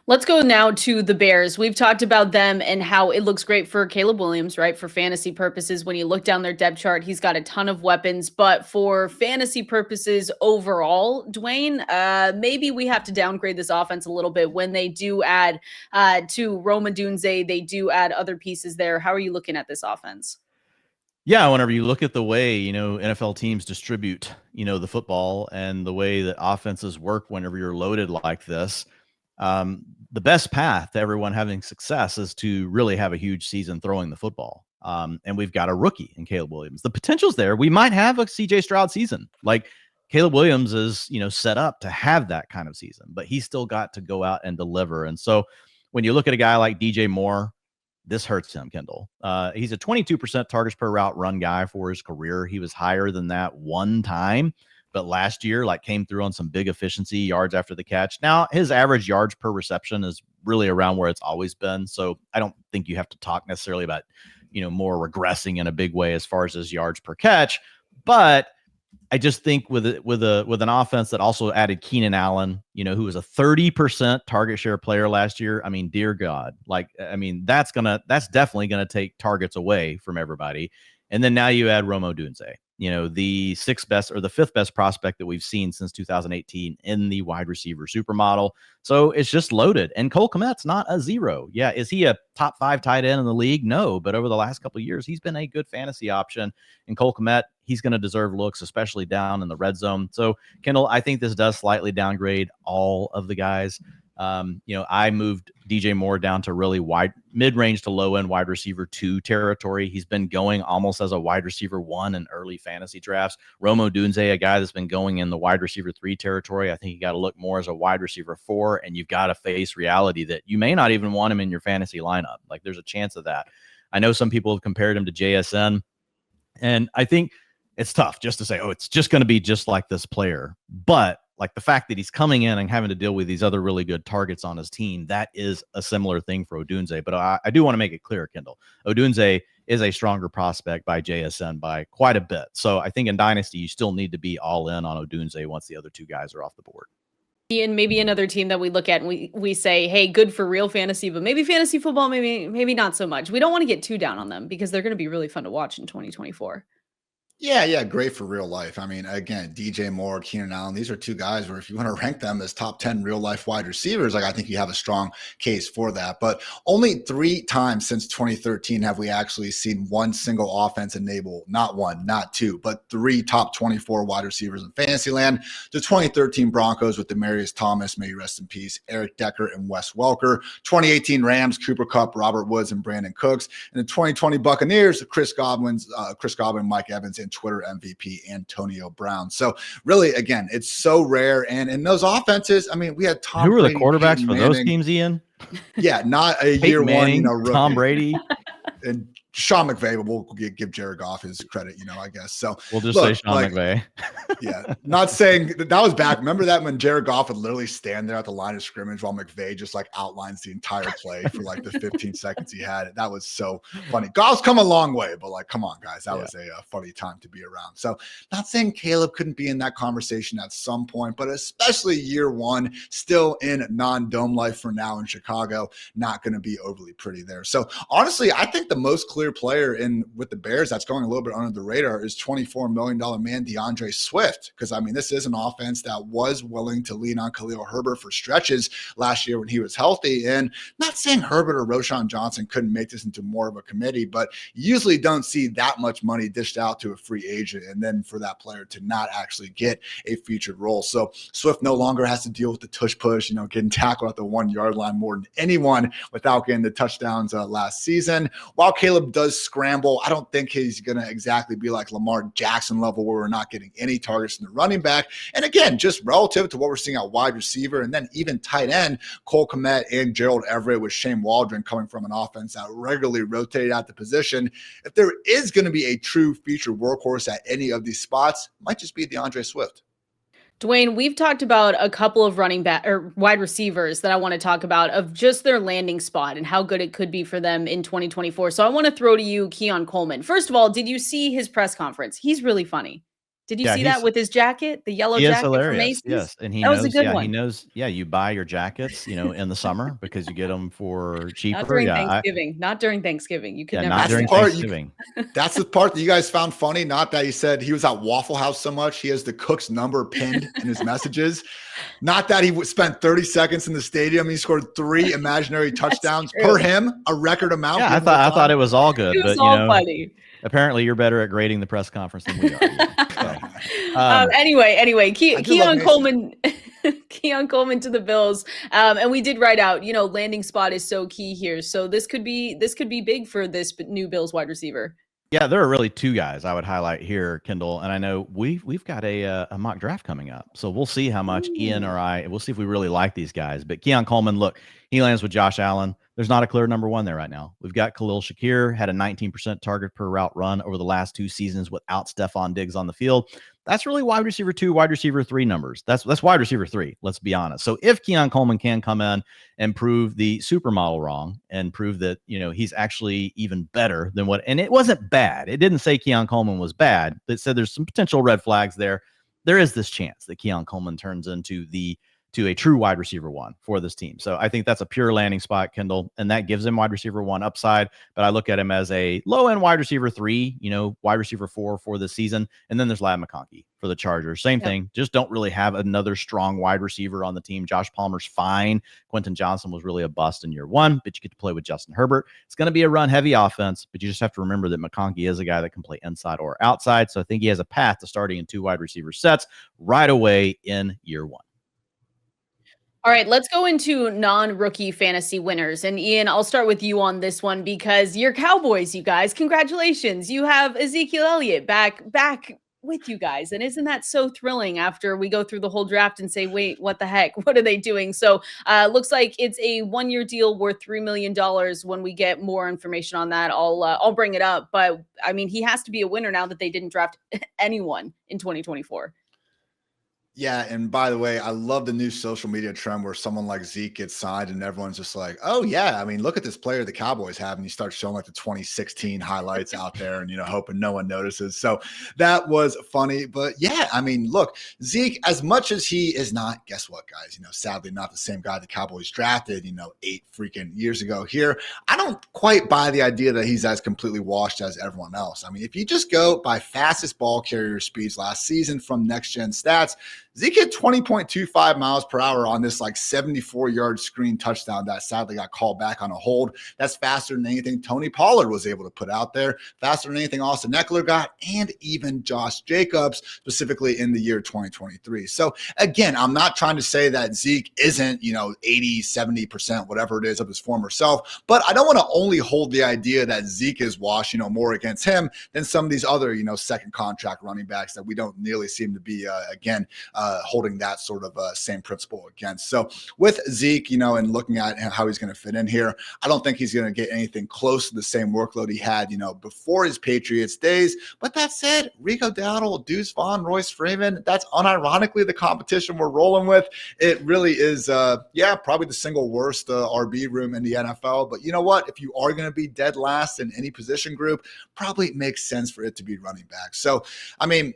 Speaker 1: Let's go now to the Bears. We've talked about them and how it looks great for Caleb Williams, right? For fantasy purposes, when you look down their depth chart, he's got a ton of weapons. But for fantasy purposes overall, Dwayne, maybe we have to downgrade this offense a little bit when they do add to Rome Odunze. They do add other pieces there. How are you looking at this offense?
Speaker 2: Yeah, whenever you look at the way, NFL teams distribute, the football and the way that offenses work whenever you're loaded like this, the best path to everyone having success is to really have a huge season throwing the football. And we've got a rookie in Caleb Williams. The potential's there. We might have a CJ Stroud season. Like Caleb Williams is, set up to have that kind of season, but he's still got to go out and deliver. And so when you look at a guy like DJ Moore, this hurts him, Kendall. He's a 22% targets per route run guy for his career. He was higher than that one time, but last year, came through on some big efficiency yards after the catch. Now, his average yards per reception is really around where it's always been. So I don't think you have to talk necessarily about, more regressing in a big way as far as his yards per catch. But I just think with an offense that also added Keenan Allen, who was a 30% target share player last year. I mean, dear God, that's definitely going to take targets away from everybody. And then now you add Rome Odunze, the sixth best or the fifth best prospect that we've seen since 2018 in the wide receiver supermodel. So it's just loaded. And Cole Kmet's not a zero. Yeah. Is he a top 5 tight end in the league? No. But over the last couple of years, he's been a good fantasy option. And Cole Kmet, he's going to deserve looks, especially down in the red zone. So, Kendall, I think this does slightly downgrade all of the guys. I moved DJ Moore down to really wide, mid-range to low-end wide receiver 2 territory. He's been going almost as a wide receiver 1 in early fantasy drafts. Rome Odunze, a guy that's been going in the wide receiver 3 territory. I think you got to look more as a wide receiver 4, and you've got to face reality that you may not even want him in your fantasy lineup. There's a chance of that. I know some people have compared him to JSN, and I think it's tough just to say, it's just going to be just like this player. But the fact that he's coming in and having to deal with these other really good targets on his team, that is a similar thing for Odunze. But I do want to make it clear, Kendall, Odunze is a stronger prospect by JSN by quite a bit. So I think in Dynasty, you still need to be all in on Odunze once the other two guys are off the board.
Speaker 1: And maybe another team that we look at and we say, hey, good for real fantasy, but maybe fantasy football, maybe not so much. We don't want to get too down on them because they're going to be really fun to watch in 2024.
Speaker 3: Yeah, great for real life. I mean, again, DJ Moore, Keenan Allen, these are two guys where if you want to rank them as top 10 real life wide receivers, I think you have a strong case for that. But only 3 times since 2013 have we actually seen one single offense enable, not 1, not 2, but 3 top 24 wide receivers in Fantasyland. The 2013 Broncos with Demaryius Thomas, may you rest in peace, Eric Decker and Wes Welker. 2018 Rams, Cooper Kupp, Robert Woods, and Brandon Cooks. And the 2020 Buccaneers, Chris Godwin, Mike Evans, and Twitter MVP Antonio Brown. So really, again, it's so rare. And in those offenses, we had Tom
Speaker 2: Who were
Speaker 3: Brady,
Speaker 2: the quarterbacks
Speaker 3: Peyton
Speaker 2: for
Speaker 3: Manning.
Speaker 2: those teams, Ian?
Speaker 3: Yeah, not a year
Speaker 2: Manning,
Speaker 3: one, rookie.
Speaker 2: Tom Brady.
Speaker 3: And Sean McVay, but we'll give Jared Goff his credit, I guess. So
Speaker 2: we'll just say Sean McVay.
Speaker 3: Yeah, not saying that was back. Remember that when Jared Goff would literally stand there at the line of scrimmage while McVay just outlines the entire play for the 15 seconds he had. That was so funny. Goff's come a long way, but come on, guys, that was a funny time to be around. So not saying Caleb couldn't be in that conversation at some point, but especially year one, still in non-dome life for now in Chicago, not going to be overly pretty there. So honestly, I think the most clear player with the Bears that's going a little bit under the radar is $24 million man DeAndre Swift, because this is an offense that was willing to lean on Khalil Herbert for stretches last year when he was healthy. And not saying Herbert or Roschon Johnson couldn't make this into more of a committee, but you usually don't see that much money dished out to a free agent and then for that player to not actually get a featured role. So Swift no longer has to deal with the tush push, getting tackled at the 1 yard line more than anyone without getting the touchdowns last season. While Caleb does scramble, I don't think he's going to exactly be like Lamar Jackson level where we're not getting any targets in the running back. And again, just relative to what we're seeing at wide receiver and then even tight end, Cole Kmet and Gerald Everett with Shane Waldron coming from an offense that regularly rotated at the position. If there is going to be a true feature workhorse at any of these spots, it might just be DeAndre Swift.
Speaker 1: Dwayne, we've talked about a couple of running back or wide receivers that I want to talk about of just their landing spot and how good it could be for them in 2024. So I want to throw to you Keon Coleman. First of all, did you see his press conference? He's really funny. Did you see that with his jacket, the yellow jacket from Macy's?
Speaker 2: Yes, and
Speaker 1: that was a good one.
Speaker 2: He knows. Yeah, you buy your jackets, in the summer because you get them for cheaper.
Speaker 1: Not during Thanksgiving. Not during Thanksgiving. You could never.
Speaker 2: Not during Thanksgiving.
Speaker 3: That's the part that you guys found funny. Not that he said he was at Waffle House so much. He has the cook's number pinned in his messages. Not that he spent 30 seconds in the stadium. He scored 3 imaginary touchdowns per him, a record amount.
Speaker 2: Yeah, I thought it was all good.
Speaker 1: It was all funny.
Speaker 2: Apparently, you're better at grading the press conference than we
Speaker 1: are. Anyway, Keon Coleman, Keon Coleman to the Bills, and we did write out. Landing spot is so key here. So this could be big for this new Bills wide receiver.
Speaker 2: Yeah, there are really 2 guys I would highlight here, Kendall, and I know we've got a mock draft coming up, so we'll see how much Ian or we'll see if we really like these guys. But Keon Coleman, look, he lands with Josh Allen. There's not a clear number 1 there right now. We've got Khalil Shakir, had a 19% target per route run over the last 2 seasons without Stephon Diggs on the field. That's really wide receiver 2, wide receiver 3 numbers. That's wide receiver 3, let's be honest. So if Keon Coleman can come in and prove the supermodel wrong and prove that, he's actually even better than and it wasn't bad. It didn't say Keon Coleman was bad. It said there's some potential red flags there. There is this chance that Keon Coleman turns into a true wide receiver 1 for this team. So I think that's a pure landing spot, Kendall, and that gives him wide receiver 1 upside. But I look at him as a low end wide receiver 3, wide receiver 4 for the season. And then there's Ladd McConkey for the Chargers. Same thing. Just don't really have another strong wide receiver on the team. Josh Palmer's fine. Quentin Johnson was really a bust in year 1, but you get to play with Justin Herbert. It's going to be a run heavy offense, but you just have to remember that McConkey is a guy that can play inside or outside. So I think he has a path to starting in 2 wide receiver sets right away in year 1.
Speaker 1: All right, let's go into non-rookie fantasy winners. And Ian, I'll start with you on this one because you're Cowboys, you guys. Congratulations. You have Ezekiel Elliott back with you guys. And isn't that so thrilling after we go through the whole draft and say, wait, what the heck? What are they doing? So looks like it's a 1-year deal worth $3 million. When we get more information on that, I'll bring it up. But I mean, he has to be a winner now that they didn't draft anyone in 2024.
Speaker 3: Yeah, and by the way, I love the new social media trend where someone like Zeke gets signed and everyone's just like, oh, yeah, I mean, look at this player the Cowboys have. And you start showing like the 2016 highlights out there and, hoping no one notices. So that was funny. But yeah, I mean, look, Zeke, as much as he is not, guess what, guys, sadly not the same guy the Cowboys drafted, 8 freaking years ago here. I don't quite buy the idea that he's as completely washed as everyone else. I mean, if you just go by fastest ball carrier speeds last season from next gen stats, Zeke hit 20.25 miles per hour on this 74-yard screen touchdown that sadly got called back on a hold. That's faster than anything Tony Pollard was able to put out there, faster than anything Austin Eckler got, and even Josh Jacobs, specifically in the year 2023. So again, I'm not trying to say that Zeke isn't, 80, 70%, whatever it is of his former self, but I don't want to only hold the idea that Zeke is washed, more against him than some of these other, second contract running backs that we don't nearly seem to be, holding that sort of same principle against. So with Zeke, and looking at how he's going to fit in here, I don't think he's going to get anything close to the same workload he had, before his Patriots days. But that said, Rico Dowdle, Deuce Vaughn, Royce Freeman, that's unironically the competition we're rolling with. It really is, probably the single worst RB room in the NFL. But you know what? If you are going to be dead last in any position group, probably makes sense for it to be running back. So, I mean,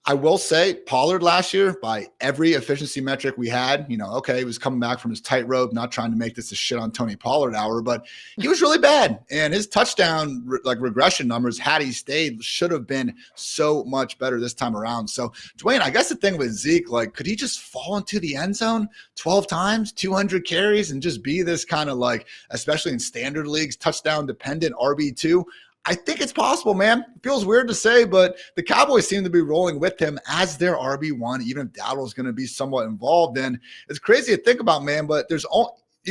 Speaker 3: I will say Pollard last year, by every efficiency metric we had, okay, he was coming back from his tightrope, not trying to make this a shit on Tony Pollard hour, but he was really bad. And his touchdown regression numbers, had he stayed, should have been so much better this time around. So Dwayne, I guess the thing with Zeke, could he just fall into the end zone 12 times, 200 carries, and just be this kind of especially in standard leagues, touchdown dependent RB2? I think it's possible, man. It feels weird to say, but the Cowboys seem to be rolling with him as their RB1, even if Dowdle's going to be somewhat involved. And it's crazy to think about, man, but you're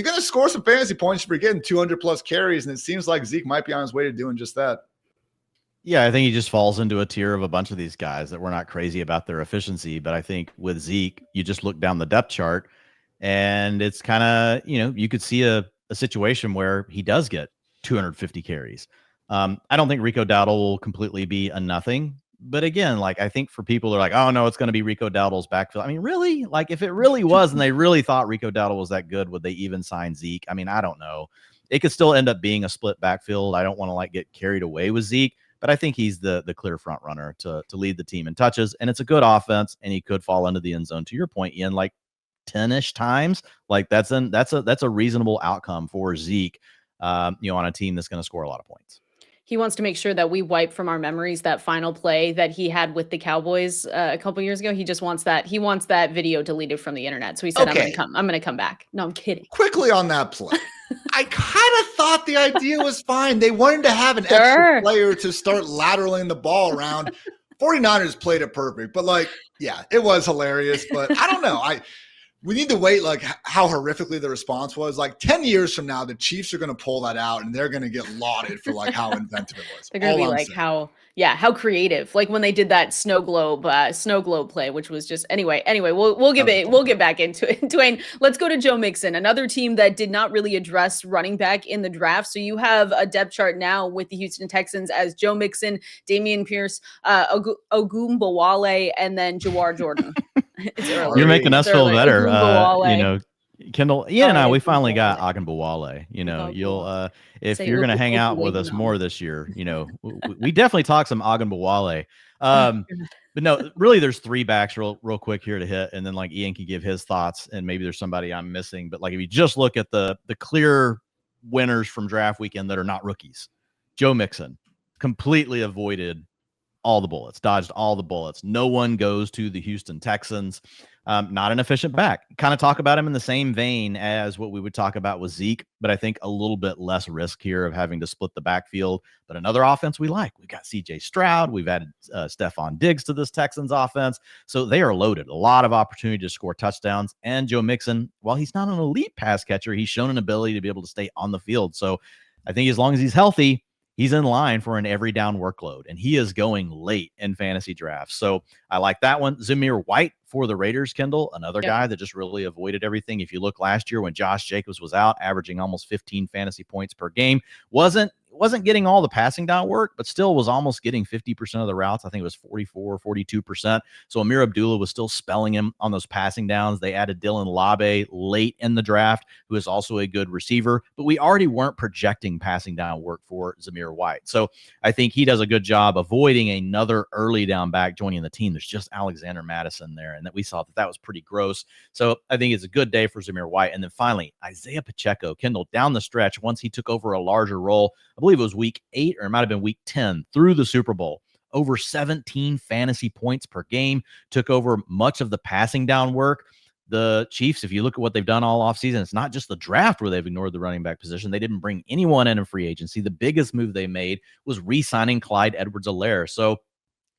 Speaker 3: going to score some fantasy points if you're getting 200 plus carries, and it seems like Zeke might be on his way to doing just that.
Speaker 2: Yeah, I think he just falls into a tier of a bunch of these guys that we're not crazy about their efficiency. But I think with Zeke, you just look down the depth chart and it's kind of, you could see a situation where he does get 250 carries. I don't think Rico Dowdle will completely be a nothing, But again, like, I think for people who are like, oh no, it's going to be Rico Dowdle's backfield. I mean, really? Like, if it really was and they really thought Rico Dowdle was that good, would they even sign Zeke? I mean, I don't know. It could still end up being a split backfield. I don't want to like get carried away with Zeke, but I think he's the clear front runner to lead the team in touches, and it's a good offense, and he could fall into the end zone. To your point, Ian, like 10-ish times, like that's a reasonable outcome for Zeke, on a team that's going to score a lot of points.
Speaker 1: He wants to make sure that we wipe from our memories that final play that he had with the Cowboys a couple years ago. He just wants that. He wants that video deleted from the internet. So he said, okay, I'm going to come back. No, I'm kidding.
Speaker 3: Quickly on that play. I kind of thought the idea was fine. They wanted to have an extra player to start lateraling the ball around. 49ers played it perfect, but like, yeah, it was hilarious, but I don't know. We need to wait, like how horrifically the response was. Like 10 years from now, the Chiefs are going to pull that out and they're going to get lauded for like how inventive it was.
Speaker 1: They're going to be like, how creative. Like when they did that snow globe play, which was just anyway, we'll get back into it. Dwayne, let's go to Joe Mixon, another team that did not really address running back in the draft. So you have a depth chart now with the Houston Texans as Joe Mixon, Dameon Pierce, Ogunbowale, and then Jawar Jordan.
Speaker 2: You're making us feel better. Kendall, Ian and I, we finally got Ogunbowale. You'll if you're going to hang out with us more this year, we definitely talk some Ogunbowale. But no, really, there's three backs real quick here to hit, and then like Ian can give his thoughts, and maybe there's somebody I'm missing. But like if you just look at the clear winners from draft weekend that are not rookies, Joe Mixon completely avoided all the bullets, dodged all the bullets. No one goes to the Houston Texans. Not an efficient back. Kind of talk about him in the same vein as what we would talk about with Zeke, but I think a little bit less risk here of having to split the backfield. But another offense we like. We've got CJ Stroud. We've added Stephon Diggs to this Texans offense. So they are loaded. A lot of opportunity to score touchdowns. And Joe Mixon, while he's not an elite pass catcher, he's shown an ability to be able to stay on the field. So I think as long as he's healthy, he's in line for an every down workload, and he is going late in fantasy drafts. So I like that one. Zamir White for the Raiders, Kendall, another guy that just really avoided everything. If you look last year when Josh Jacobs was out, averaging almost 15 fantasy points per game, wasn't getting all the passing down work, but still was almost getting 50% of the routes. I think it was 42%. So Amir Abdullah was still spelling him on those passing downs. They added Dylan Labe late in the draft, who is also a good receiver, but we already weren't projecting passing down work for Zamir White. So I think he does a good job avoiding another early down back joining the team. There's just Alexander Madison there, and that we saw that was pretty gross. So I think it's a good day for Zamir White. And then finally, Isaiah Pacheco, Kendall, down the stretch, once he took over a larger role, I believe it was week 8 or it might have been week 10 through the Super Bowl, over 17 fantasy points per game, took over much of the passing down work. The Chiefs, if you look at what they've done all offseason, it's not just the draft where they've ignored the running back position. They didn't bring anyone in free agency. The biggest move they made was re-signing Clyde Edwards-Helaire. So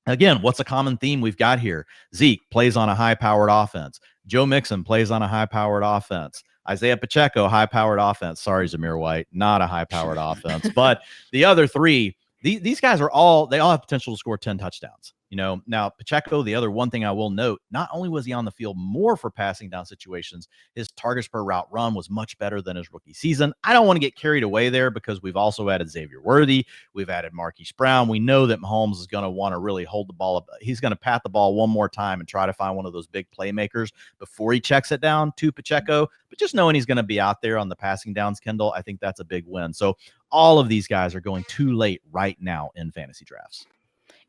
Speaker 2: again, what's a common theme we've got here? Zeke plays on a high-powered offense. Joe Mixon plays on a high-powered offense. Isaiah Pacheco, high-powered offense. Sorry, Zamir White, not a high-powered offense. But the other three, these guys they all have potential to score 10 touchdowns. Now Pacheco, the other one thing I will note, not only was he on the field more for passing down situations, his targets per route run was much better than his rookie season. I don't want to get carried away there because we've also added Xavier Worthy. We've added Marquise Brown. We know that Mahomes is going to want to really hold the ball up. He's going to pat the ball one more time and try to find one of those big playmakers before he checks it down to Pacheco. But just knowing he's going to be out there on the passing downs, Kendall, I think that's a big win. So all of these guys are going too late right now in fantasy drafts.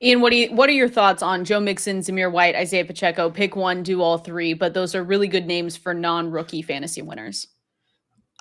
Speaker 1: Ian, what are your thoughts on Joe Mixon, Zamir White, Isaiah Pacheco? Pick one, do all three, but those are really good names for non-rookie fantasy winners.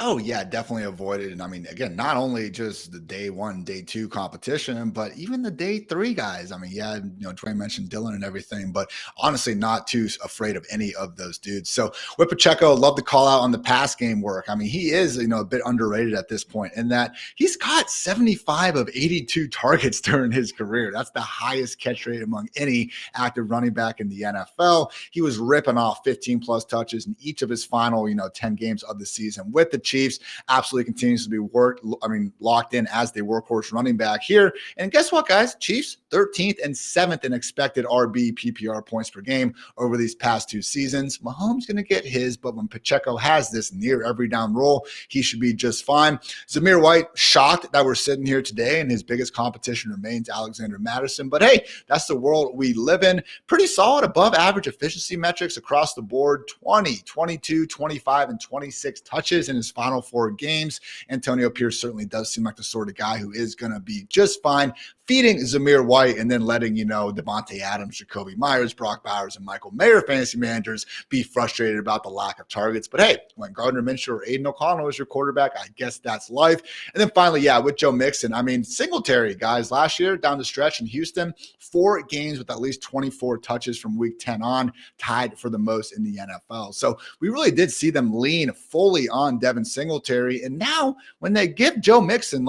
Speaker 3: Oh, yeah, definitely avoided. And I mean, again, not only just the day 1, day 2 competition, but even the day 3 guys. I mean, yeah, Dwayne mentioned Dylan and everything, but honestly, not too afraid of any of those dudes. So with Pacheco, love to call out on the pass game work. I mean, he is, a bit underrated at this point in that he's caught 75 of 82 targets during his career. That's the highest catch rate among any active running back in the NFL. He was ripping off 15 plus touches in each of his final, 10 games of the season with the Chiefs. Absolutely continues to be locked in as the workhorse running back here. And guess what, guys? Chiefs 13th and 7th in expected RB PPR points per game over these past 2 seasons. Mahomes going to get his, but when Pacheco has this near every down role, he should be just fine. Zamir White, shocked that we're sitting here today and his biggest competition remains Alexander Mattison. But hey, that's the world we live in. Pretty solid above average efficiency metrics across the board. 20, 22, 25, and 26 touches in his final 4 games. Antonio Pierce certainly does seem like the sort of guy who is going to be just fine feeding Zamir White and then letting, Devontae Adams, Jacoby Myers, Brock Bowers, and Michael Mayer fantasy managers be frustrated about the lack of targets. But hey, when Gardner Minshew or Aiden O'Connell is your quarterback, I guess that's life. And then finally, with Joe Mixon, Singletary, guys, last year down the stretch in Houston, 4 games with at least 24 touches from week 10 on, tied for the most in the NFL. So we really did see them lean fully on Devin Singletary. And now when they give Joe Mixon,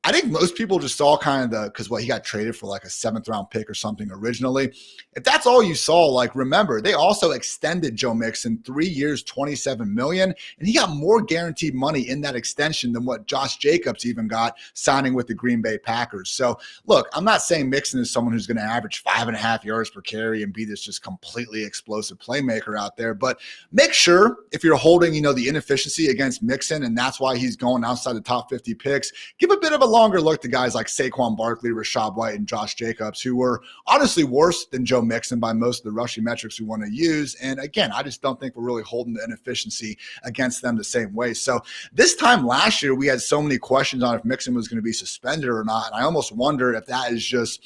Speaker 3: I think most people just saw because he got traded for like a 7th round pick or something originally. If that's all you saw, remember, they also extended Joe Mixon 3 years, $27 million, and he got more guaranteed money in that extension than what Josh Jacobs even got signing with the Green Bay Packers. So look, I'm not saying Mixon is someone who's going to average 5.5 yards per carry and be this just completely explosive playmaker out there, but make sure if you're holding, the inefficiency against Mixon, and that's why he's going outside the top 50 picks, give a bit of a longer look to guys like Saquon Barkley, Rashad White, and Josh Jacobs, who were honestly worse than Joe Mixon by most of the rushing metrics we want to use. And again, I just don't think we're really holding the inefficiency against them the same way. So this time last year, we had so many questions on if Mixon was going to be suspended or not. And I almost wonder if that is just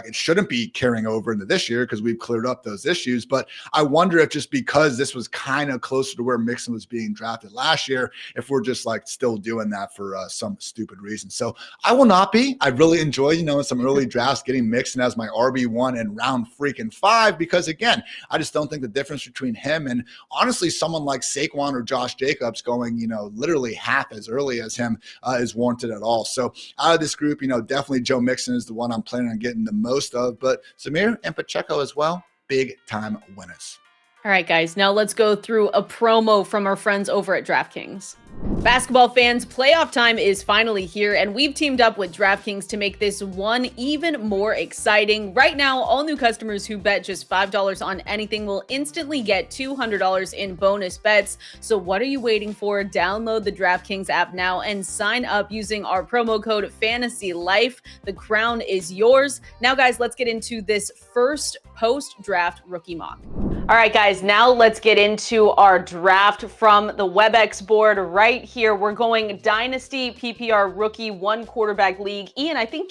Speaker 3: it shouldn't be carrying over into this year because we've cleared up those issues. But I wonder if just because this was kind of closer to where Mixon was being drafted last year, if we're just still doing that for some stupid reason. So I will not be. I really enjoy, in some early drafts getting Mixon as my RB1 in round freaking 5 because, again, I just don't think the difference between him and honestly someone like Saquon or Josh Jacobs going, literally half as early as him is warranted at all. So out of this group, definitely Joe Mixon is the one I'm planning on getting the most of, but Zamir and Pacheco as well, big time winners.
Speaker 1: All right, guys, now let's go through a promo from our friends over at DraftKings. Basketball fans, playoff time is finally here, and we've teamed up with DraftKings to make this one even more exciting. Right now, all new customers who bet just $5 on anything will instantly get $200 in bonus bets. So what are you waiting for? Download the DraftKings app now and sign up using our promo code FANTASYLIFE. The crown is yours. Now, guys, let's get into this first post-draft rookie mock. All right, guys, now let's get into our draft from the WebEx board right here. We're going Dynasty PPR rookie 1 quarterback league. Ian, I think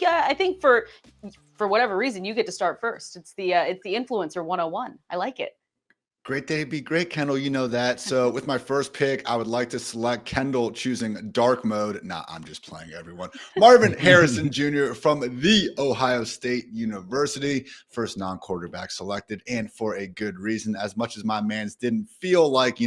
Speaker 1: for whatever reason you get to start first. It's the influencer 101. I like it.
Speaker 3: Great day, be great, Kendall. You know that. So with my first pick, I would like to select Kendall choosing dark mode. Nah, I'm just playing everyone. Marvin Harrison Jr. from the Ohio State University. First non-quarterback selected, and for a good reason. As much as my man's didn't feel like,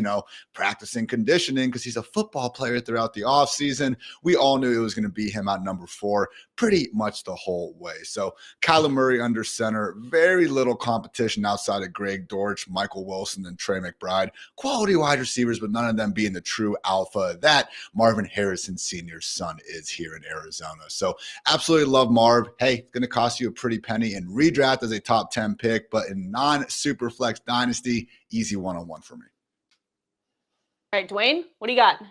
Speaker 3: practicing conditioning because he's a football player throughout the offseason, we all knew it was going to be him at number 4 pretty much the whole way. So Kyler Murray under center, very little competition outside of Greg Dortch, Michael Wilson, and Trey McBride. Quality wide receivers, but none of them being the true alpha that Marvin Harrison Sr.'s son is here in Arizona. So absolutely love Marv. Hey, it's going to cost you a pretty penny in redraft as a top 10 pick, but in non-super flex dynasty, easy 101 for me.
Speaker 1: All right, Dwayne, what do you got?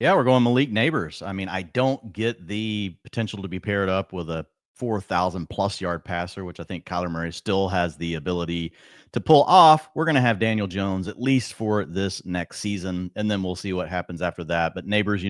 Speaker 2: Yeah, we're going Malik Neighbors. I don't get the potential to be paired up with a 4,000 plus yard passer, which I think Kyler Murray still has the ability to pull off. We're going to have Daniel Jones at least for this next season, and then we'll see what happens after that. But Neighbors,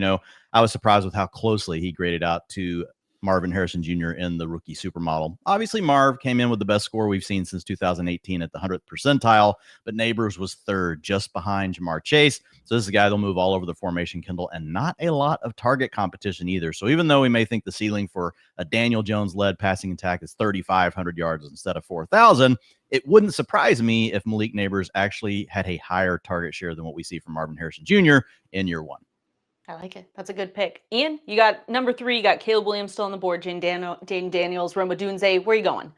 Speaker 2: I was surprised with how closely he graded out to Marvin Harrison Jr. in the rookie supermodel. Obviously, Marv came in with the best score we've seen since 2018 at the 100th percentile, but Neighbors was 3rd, just behind Jamar Chase. So this is a guy that'll move all over the formation, Kendall, and not a lot of target competition either. So even though we may think the ceiling for a Daniel Jones-led passing attack is 3,500 yards instead of 4,000, it wouldn't surprise me if Malik Neighbors actually had a higher target share than what we see from Marvin Harrison Jr. in year 1.
Speaker 1: I like it. That's a good pick. Ian, you got number 3. You got Caleb Williams still on the board. Jane Daniels, Rome Odunze. Where are you going?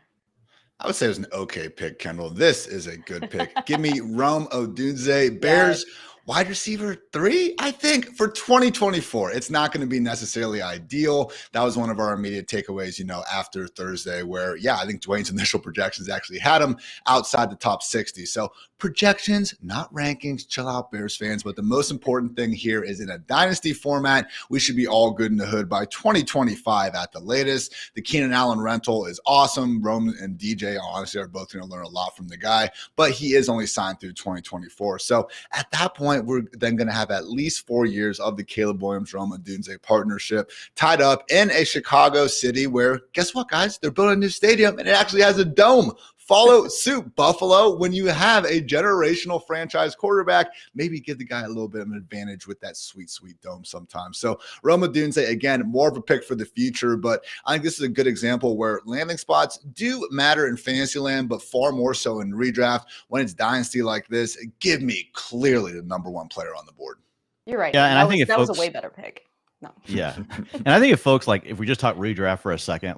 Speaker 3: I would say it was an okay pick, Kendall. This is a good pick. Give me Rome Odunze. Bears wide receiver 3, I think, for 2024. It's not going to be necessarily ideal. That was one of our immediate takeaways, after Thursday, where, I think Dwayne's initial projections actually had him outside the top 60. So projections, not rankings. Chill out, Bears fans. But the most important thing here is in a dynasty format, we should be all good in the hood by 2025 at the latest. The Keenan Allen rental is awesome. Rome and DJ, honestly, are both going to learn a lot from the guy, but he is only signed through 2024. So at that point, we're then going to have at least 4 years of the Caleb Williams Rome Odunze partnership tied up in a Chicago city where, guess what, guys? They're building a new stadium and it actually has a dome. Follow suit, Buffalo. When you have a generational franchise quarterback, maybe give the guy a little bit of an advantage with that sweet, sweet dome sometimes. So Rome Odunze, again, more of a pick for the future, but I think this is a good example where landing spots do matter in fantasy land, but far more so in redraft. When it's dynasty like this, give me clearly the number 1 player on the board.
Speaker 1: You're right.
Speaker 2: Yeah, and I think
Speaker 1: that was a way better pick. No.
Speaker 2: Yeah. And I think if folks, if we just talk redraft for a second,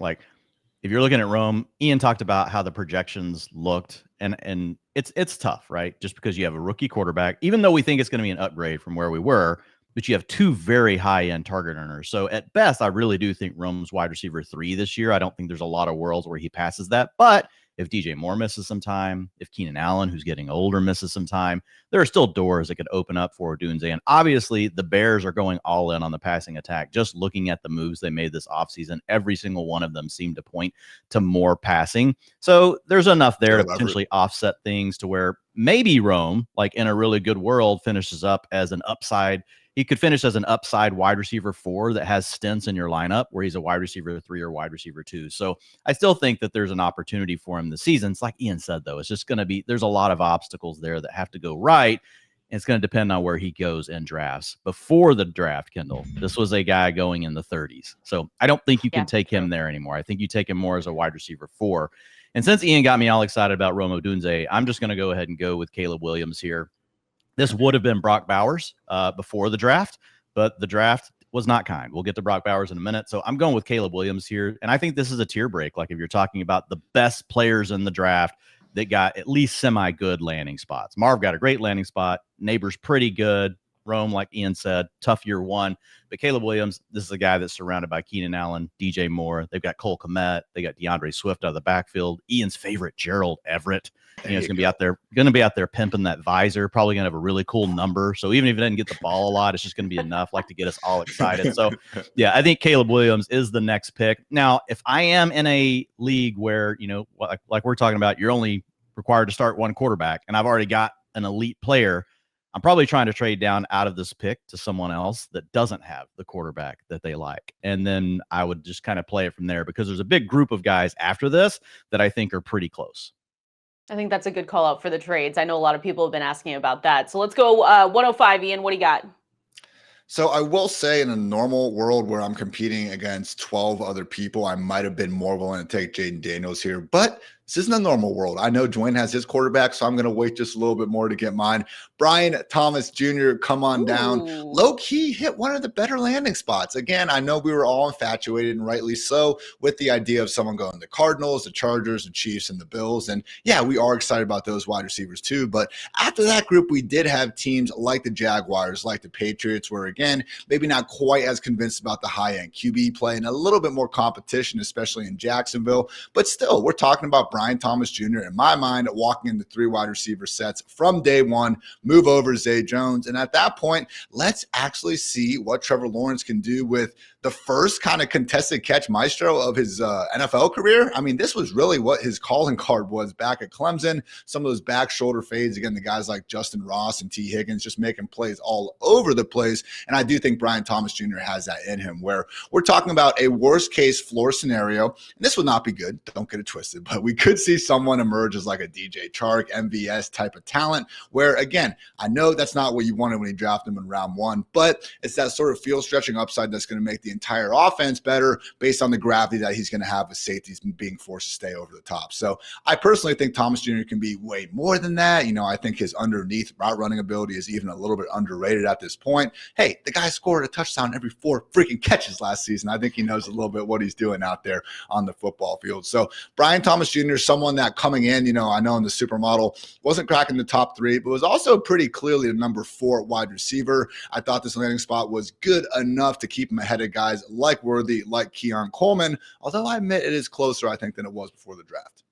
Speaker 2: if you're looking at Rome, Ian talked about how the projections looked, and it's tough, right? Just because you have a rookie quarterback, even though we think it's going to be an upgrade from where we were, but you have 2 very high-end target earners. So at best, I really do think Rome's wide receiver 3 this year. I don't think there's a lot of worlds where he passes that, but if DJ Moore misses some time, if Keenan Allen, who's getting older, misses some time, there are still doors that could open up for Odunze. And obviously, the Bears are going all in on the passing attack. Just looking at the moves they made this offseason, every single one of them seemed to point to more passing. So there's enough there to potentially offset things to where maybe Rome, in a really good world, finishes up as an upside. He could finish as an upside wide receiver 4 that has stints in your lineup where he's a wide receiver 3 or wide receiver 2. So I still think that there's an opportunity for him this season. It's like Ian said, though, it's just going to be, there's a lot of obstacles there that have to go right. And it's going to depend on where he goes in drafts. Before the draft, Kendall, this was a guy going in the 30s. So I don't think you can take him there anymore. I think you take him more as a wide receiver 4. And since Ian got me all excited about Rome Odunze, I'm just going to go ahead and go with Caleb Williams here. This would have been Brock Bowers before the draft, but the draft was not kind. We'll get to Brock Bowers in a minute. So I'm going with Caleb Williams here. And I think this is a tier break. If you're talking about the best players in the draft that got at least semi-good landing spots. Marv got a great landing spot. Neighbor's pretty good. Rome, like Ian said, tough year 1. But Caleb Williams, this is a guy that's surrounded by Keenan Allen, DJ Moore. They've got Cole Kmet. They got DeAndre Swift out of the backfield. Ian's favorite, Gerald Everett. He's going to be out there pimping that visor. Probably going to have a really cool number. So even if he doesn't get the ball a lot, it's just going to be enough to get us all excited. So yeah, I think Caleb Williams is the next pick. Now, if I am in a league where, like we're talking about, you're only required to start 1 quarterback, and I've already got an elite player, I'm probably trying to trade down out of this pick to someone else that doesn't have the quarterback that they like. And then I would just kind of play it from there because there's a big group of guys after this that I think are pretty close.
Speaker 1: I think that's a good call out for the trades. I know a lot of people have been asking about that. So let's go 105, Ian. What do you got?
Speaker 3: So I will say in a normal world where I'm competing against 12 other people, I might have been more willing to take Jaden Daniels here, but this isn't a normal world. I know Dwayne has his quarterback, so I'm going to wait just a little bit more to get mine. Brian Thomas Jr., come on down. Low-key hit one of the better landing spots. Again, I know we were all infatuated, and rightly so, with the idea of someone going to the Cardinals, the Chargers, the Chiefs, and the Bills. And yeah, we are excited about those wide receivers too. But after that group, we did have teams like the Jaguars, like the Patriots, where again, maybe not quite as convinced about the high-end QB play and a little bit more competition, especially in Jacksonville. But still, we're talking about Brian Thomas Jr., in my mind, walking into 3 wide receiver sets from day 1, move over Zay Jones. And at that point, let's actually see what Trevor Lawrence can do with the first kind of contested catch maestro of his NFL career. I mean, this was really what his calling card was back at Clemson. Some of those back shoulder fades, again, the guys like Justin Ross and T. Higgins just making plays all over the place. And I do think Brian Thomas Jr. has that in him, where we're talking about a worst case floor scenario. And this would not be good. Don't get it twisted, but we could see someone emerge as like a DJ Chark, MVS type of talent, where again, I know that's not what you wanted when you drafted him in round 1, but it's that sort of field stretching upside that's going to make the entire offense better based on the gravity that he's going to have with safeties being forced to stay over the top. So I personally think Thomas Jr. can be way more than that. I think his underneath route running ability is even a little bit underrated at this point. Hey, the guy scored a touchdown every 4 freaking catches last season. I think he knows a little bit what he's doing out there on the football field. So Brian Thomas Jr., Jr., someone that coming in, I know in the supermodel wasn't cracking the top 3, but was also pretty clearly a number 4 wide receiver. I thought this landing spot was good enough to keep him ahead of guys like Worthy, like Keon Coleman, although I admit it is closer, I think, than it was before the draft.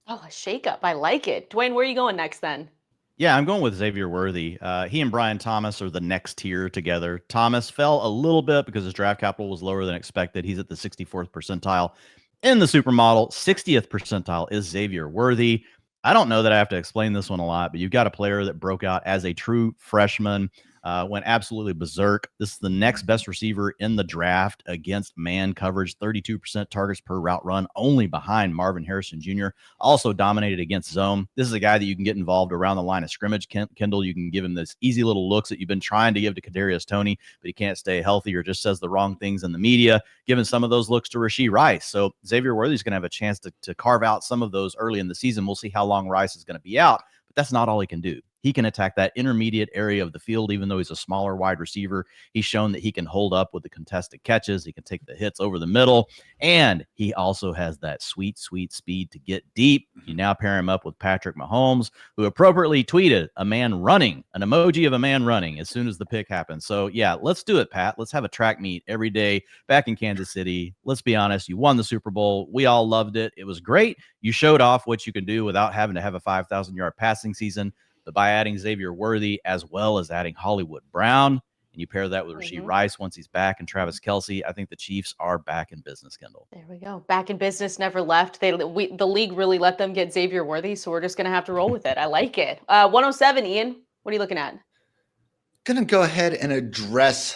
Speaker 1: Oh, a shakeup. I like it. Dwayne, where are you going next then?
Speaker 2: Yeah, I'm going with Xavier Worthy. He and Brian Thomas are the next tier together. Thomas fell a little bit because his draft capital was lower than expected. He's at the 64th percentile in the supermodel. 60th percentile is Xavier Worthy. I don't know that I have to explain this one a lot, but you've got a player that broke out as a true freshman, went absolutely berserk. This is the next best receiver in the draft against man coverage, 32% targets per route run, only behind Marvin Harrison Jr., also dominated against zone. This is a guy that you can get involved around the line of scrimmage. Kendall, you can give him this easy little looks that you've been trying to give to Kadarius Toney, but he can't stay healthy or just says the wrong things in the media, giving some of those looks to Rashee Rice. So Xavier Worthy's going to have a chance to carve out some of those early in the season. We'll see how long Rice is going to be out, but that's not all he can do. He can attack that intermediate area of the field, even though he's a smaller wide receiver. He's shown that he can hold up with the contested catches. He can take the hits over the middle. And he also has that sweet, sweet speed to get deep. You now pair him up with Patrick Mahomes, who appropriately tweeted a man running, an emoji of a man running as soon as the pick happened. So, yeah, let's do it, Pat. Let's have a track meet every day back in Kansas City. Let's be honest. You won the Super Bowl. We all loved it. It was great. You showed off what you can do without having to have a 5,000-yard passing season. But by adding Xavier Worthy as well as adding Hollywood Brown, and you pair that with Rashee Rice once he's back and Travis Kelce, I think the Chiefs are back in business, Kendall.
Speaker 1: There we go. Back in business, never left. The league really let them get Xavier Worthy, so we're just going to have to roll with it. I like it. 107, Ian, what are you looking at?
Speaker 3: Going to go ahead and address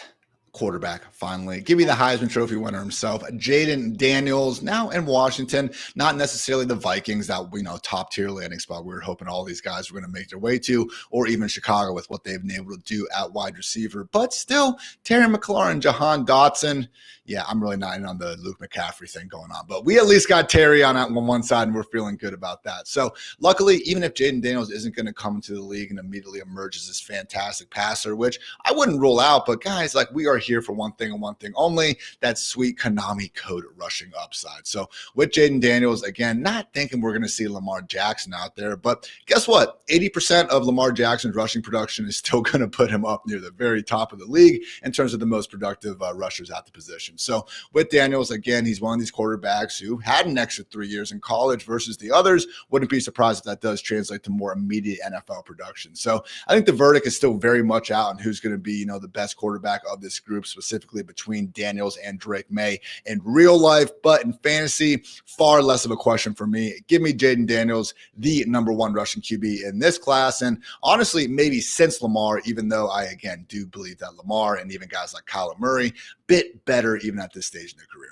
Speaker 3: quarterback finally. Give me the Heisman Trophy winner himself, Jayden Daniels, now in Washington. Not necessarily the Vikings, that top tier landing spot we were hoping all these guys were going to make their way to, or even Chicago with what they've been able to do at wide receiver. But still, Terry McLaurin, Jahan Dotson. Yeah, I'm really not in on the Luke McCaffrey thing going on, but we at least got Terry on one side, and we're feeling good about that. So luckily, even if Jayden Daniels isn't going to come into the league and immediately emerge as this fantastic passer, which I wouldn't rule out, but guys, we are here for one thing and one thing only, that sweet Konami code rushing upside. So with Jayden Daniels, again, not thinking we're going to see Lamar Jackson out there, but guess what? 80% of Lamar Jackson's rushing production is still going to put him up near the very top of the league in terms of the most productive rushers at the position. So with Daniels, again, he's one of these quarterbacks who had an extra 3 years in college versus the others. Wouldn't be surprised if that does translate to more immediate NFL production. So I think the verdict is still very much out on who's going to be, the best quarterback of this group, specifically between Daniels and Drake May in real life, but in fantasy, far less of a question for me. Give me Jayden Daniels, the number 1 rushing QB in this class. And honestly, maybe since Lamar, even though I, again, do believe that Lamar and even guys like Kyler Murray, bit better even at this stage in their career.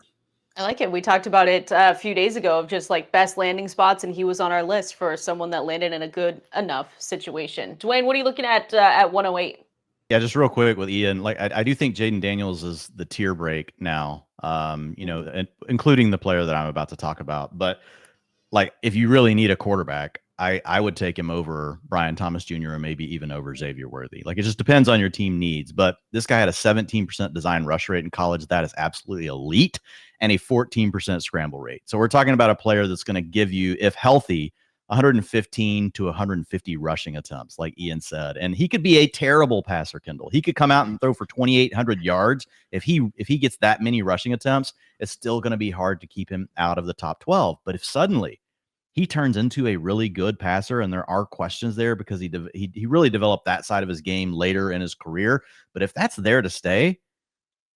Speaker 1: I like it. We talked about it a few days ago of just best landing spots, and he was on our list for someone that landed in a good enough situation. Dwayne, what are you looking at 108?
Speaker 2: Yeah, just real quick with Ian, I do think Jayden Daniels is the tier break now, including the player that I'm about to talk about. But if you really need a quarterback, I would take him over Brian Thomas Jr. or maybe even over Xavier Worthy. It just depends on your team needs. But this guy had a 17% design rush rate in college. That is absolutely elite, and a 14% scramble rate. So we're talking about a player that's going to give you, if healthy, 115 to 150 rushing attempts, like Ian said. And he could be a terrible passer, Kendall. He could come out and throw for 2,800 yards. If he gets that many rushing attempts, it's still going to be hard to keep him out of the top 12. But if suddenly he turns into a really good passer, and there are questions there because he really developed that side of his game later in his career. But if that's there to stay,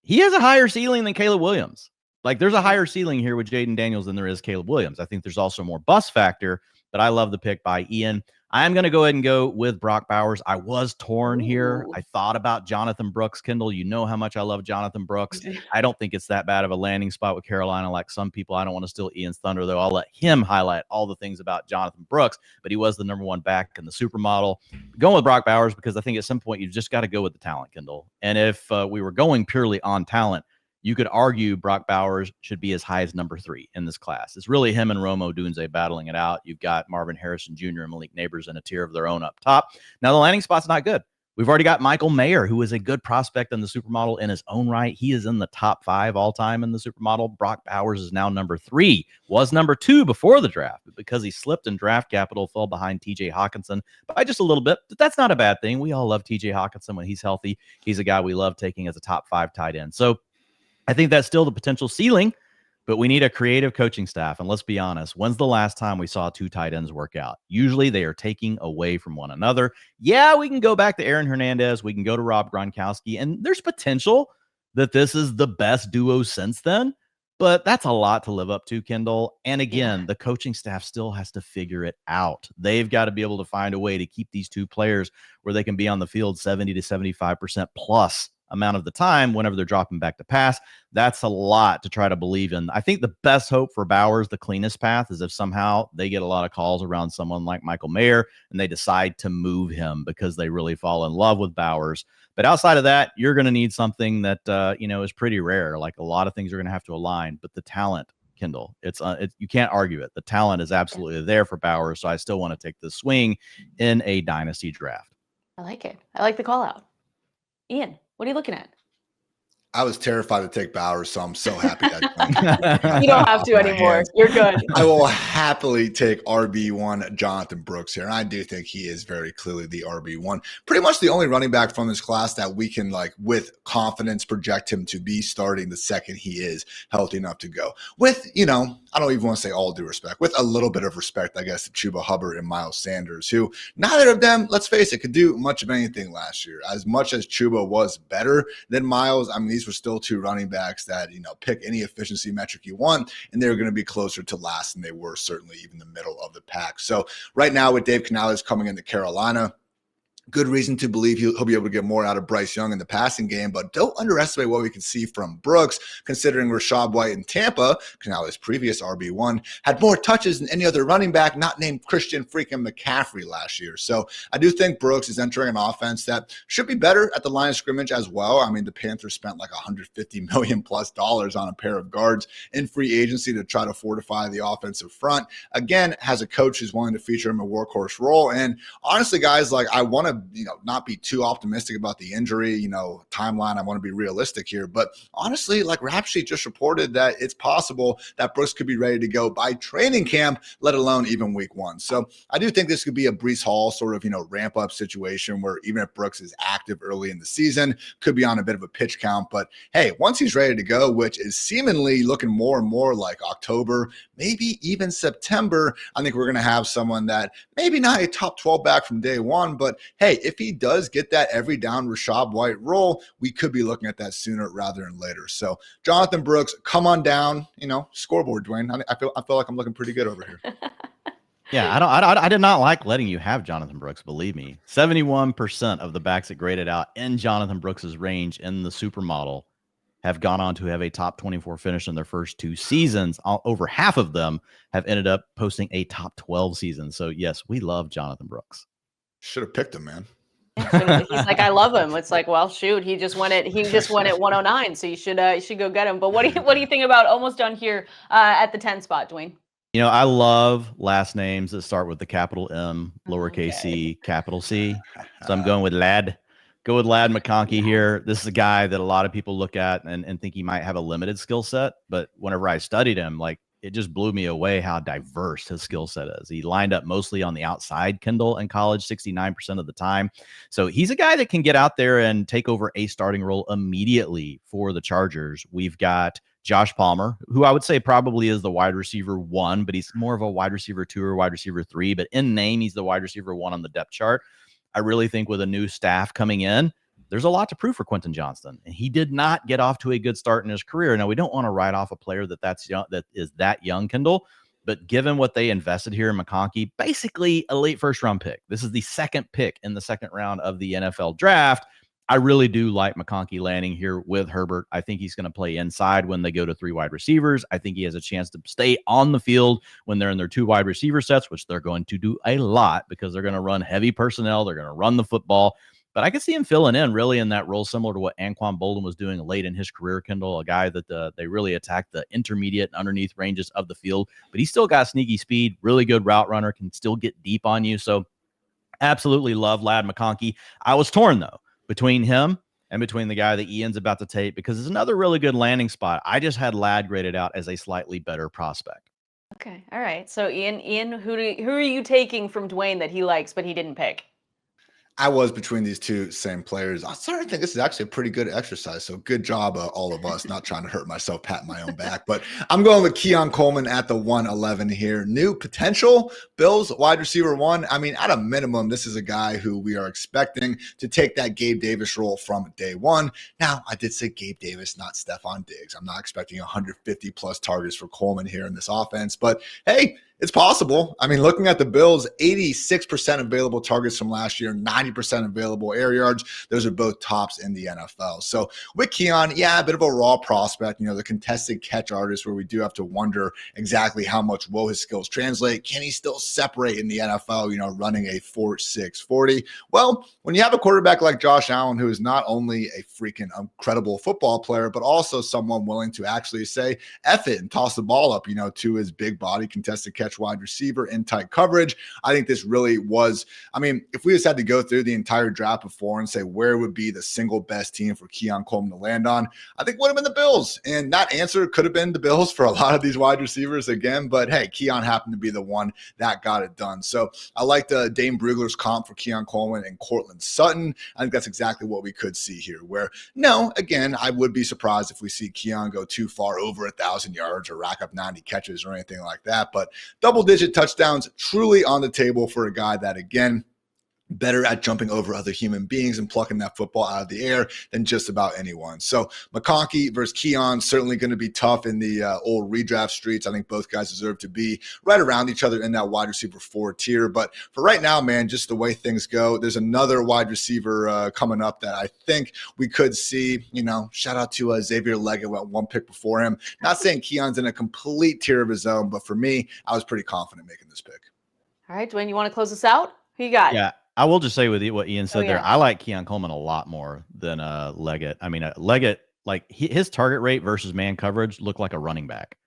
Speaker 2: he has a higher ceiling than Caleb Williams. There's a higher ceiling here with Jayden Daniels than there is Caleb Williams. I think there's also more bust factor, but I love the pick by Ian. I am going to go ahead and go with Brock Bowers. I was torn here. I thought about Jonathan Brooks. Kendall, you know how much I love Jonathan Brooks. I don't think it's that bad of a landing spot with Carolina like some people. I don't want to steal Ian's thunder, though. I'll let him highlight all the things about Jonathan Brooks, but he was the number 1 back in the supermodel. Going with Brock Bowers because I think at some point you just got to go with the talent, Kendall. And if we were going purely on talent, you could argue Brock Bowers should be as high as number 3 in this class. It's really him and Rome Odunze battling it out. You've got Marvin Harrison Jr. and Malik Neighbors in a tier of their own up top. Now, the landing spot's not good. We've already got Michael Mayer, who is a good prospect in the supermodel in his own right. He is in the top 5 all time in the supermodel. Brock Bowers is now number 3, was number 2 before the draft, but because he slipped in draft capital, fell behind TJ Hawkinson by just a little bit. But that's not a bad thing. We all love TJ Hawkinson when he's healthy. He's a guy we love taking as a top 5 tight end. So I think that's still the potential ceiling, but we need a creative coaching staff. And let's be honest, when's the last time we saw 2 tight ends work out? Usually they are taking away from one another. Yeah, we can go back to Aaron Hernandez. We can go to Rob Gronkowski. And there's potential that this is the best duo since then. But that's a lot to live up to, Kendall. And again, the coaching staff still has to figure it out. They've got to be able to find a way to keep these 2 players where they can be on the field 70 to 75% plus amount of the time whenever they're dropping back to pass. That's a lot to try to believe in. I think the best hope for Bowers, the cleanest path, is if somehow they get a lot of calls around someone like Michael Mayer and they decide to move him because they really fall in love with Bowers. But outside of that, you're going to need something that, is pretty rare. Like a lot of things are going to have to align, but the talent, Kendall, you can't argue it. The talent is absolutely there for Bowers. So I still want to take the swing in a dynasty draft.
Speaker 1: I like it. I like the call out. Ian, what are you looking at?
Speaker 3: I was terrified to take Bowers, so I'm so happy that
Speaker 1: you don't have to anymore. Hands. You're good.
Speaker 3: I will happily take RB1 Jonathan Brooks here, and I do think he is very clearly the RB1. Pretty much the only running back from this class that we can, with confidence project him to be starting the second he is healthy enough to go. With, I don't even want to say all due respect, with a little bit of respect, I guess, to Chuba Hubbard and Miles Sanders, who neither of them, let's face it, could do much of anything last year. As much as Chuba was better than Miles, I mean, these were still 2 running backs that, pick any efficiency metric you want, and they're going to be closer to last than they were certainly even the middle of the pack. So right now with Dave Canales coming into Carolina, good reason to believe he'll be able to get more out of Bryce Young in the passing game, but don't underestimate what we can see from Brooks, considering Rachaad White in Tampa, Canales' previous RB1, had more touches than any other running back not named Christian freaking McCaffrey last year. So I do think Brooks is entering an offense that should be better at the line of scrimmage as well. I mean, the Panthers spent like $150 million plus on a pair of guards in free agency to try to fortify the offensive front. Again, has a coach who's willing to feature him in a workhorse role. And honestly, guys, I want to not be too optimistic about the injury, timeline. I want to be realistic here. But honestly, Rap Sheet just reported that it's possible that Brooks could be ready to go by training camp, let alone even week 1. So I do think this could be a Breece Hall sort of, ramp up situation where even if Brooks is active early in the season, could be on a bit of a pitch count. But hey, once he's ready to go, which is seemingly looking more and more like October, maybe even September, I think we're going to have someone that maybe not a top 12 back from day 1, but hey, if he does get that every down Rachaad White role, we could be looking at that sooner rather than later. So Jonathan Brooks, come on down, scoreboard, Dwayne. I feel like I'm looking pretty good over here.
Speaker 2: Yeah, I did not like letting you have Jonathan Brooks, believe me. 71% of the backs that graded out in Jonathan Brooks's range in the supermodel have gone on to have a top 24 finish in their first 2 seasons. Over half of them have ended up posting a top 12 season. So yes, we love Jonathan Brooks.
Speaker 3: Should have picked him, man.
Speaker 1: He's like, I love him. It's like, well, shoot, he just went at 109, so you should go get him. But what do you think about almost done here at the 10 spot, Dwayne?
Speaker 2: I love last names that start with the capital M, lowercase c, capital C. So I'm going with Ladd. Go with Ladd McConkey here. This is a guy that a lot of people look at and think he might have a limited skill set. But whenever I studied him, it just blew me away how diverse his skill set is. He lined up mostly on the outside, Kendall, in college, 69% of the time. So he's a guy that can get out there and take over a starting role immediately for the Chargers. We've got Josh Palmer, who I would say probably is the wide receiver 1, but he's more of a wide receiver 2 or wide receiver 3. But in name, he's the wide receiver 1 on the depth chart. I really think with a new staff coming in, there's a lot to prove for Quentin Johnston. And he did not get off to a good start in his career. Now, we don't want to write off a player that is that young, Kendall. But given what they invested here in McConkey, basically a late first-round pick. This is the 2nd pick in the 2nd round of the NFL draft. I really do like McConkey landing here with Herbert. I think he's going to play inside when they go to 3 wide receivers. I think he has a chance to stay on the field when they're in their 2 wide receiver sets, which they're going to do a lot because they're going to run heavy personnel. They're going to run the football. But I can see him filling in really in that role, similar to what Anquan Bolden was doing late in his career, Kendall, a guy that they really attacked the intermediate and underneath ranges of the field. But he's still got sneaky speed, really good route runner, can still get deep on you. So Absolutely love Ladd McConkey. I was torn, though, between him and between the guy that Ian's about to take, because it's another really good landing spot. I just had Ladd graded out as a slightly better prospect.
Speaker 1: Okay. All right. So Ian, who are you taking from Dwain that he likes but he didn't pick?
Speaker 3: I was between these two same players. I started to think this is actually a pretty good exercise. So good job, all of us. Not trying to hurt myself, patting my own back, but I'm going with Keon Coleman at the 111 here. New potential, Bills wide receiver 1. I mean, at a minimum, this is a guy who we are expecting to take that Gabe Davis role from day one. Now, I did say Gabe Davis, not Stephon Diggs. I'm not expecting 150 plus targets for Coleman here in this offense, but hey, it's possible. I mean, looking at the Bills, 86% available targets from last year, 90% available air yards. Those are both tops in the NFL. So with Keon, yeah, a bit of a raw prospect, the contested catch artist where we do have to wonder exactly how much will his skills translate. Can he still separate in the NFL, running a 4.6 40? Well, when you have a quarterback like Josh Allen, who is not only a freaking incredible football player, but also someone willing to actually say, F it and toss the ball up, to his big body contested catch wide receiver in tight coverage. I think this really was, if we just had to go through the entire draft before and say where would be the single best team for Keon Coleman to land on, I think would have been the Bills. And that answer could have been the Bills for a lot of these wide receivers again, but hey, Keon happened to be the one that got it done. So I like the Dane Brugler's comp for Keon Coleman and Cortland Sutton. I think that's exactly what we could see here, where no, again, I would be surprised if we see Keon go too far over 1,000 yards or rack up 90 catches or anything like that, but double-digit touchdowns truly on the table for a guy that, again, better at jumping over other human beings and plucking that football out of the air than just about anyone. So McConkey versus Keon, certainly going to be tough in the old redraft streets. I think both guys deserve to be right around each other in that wide receiver 4 tier. But for right now, man, just the way things go, there's another wide receiver coming up that I think we could see, shout out to Xavier Leggett, went 1 pick before him. Not saying Keon's in a complete tier of his own, but for me, I was pretty confident making this pick.
Speaker 1: All right, Dwayne, you want to close us out? Who you got?
Speaker 2: Yeah. I will just say with what Ian said there, I like Keon Coleman a lot more than Leggett. Leggett, his target rate versus man coverage looked like a running back.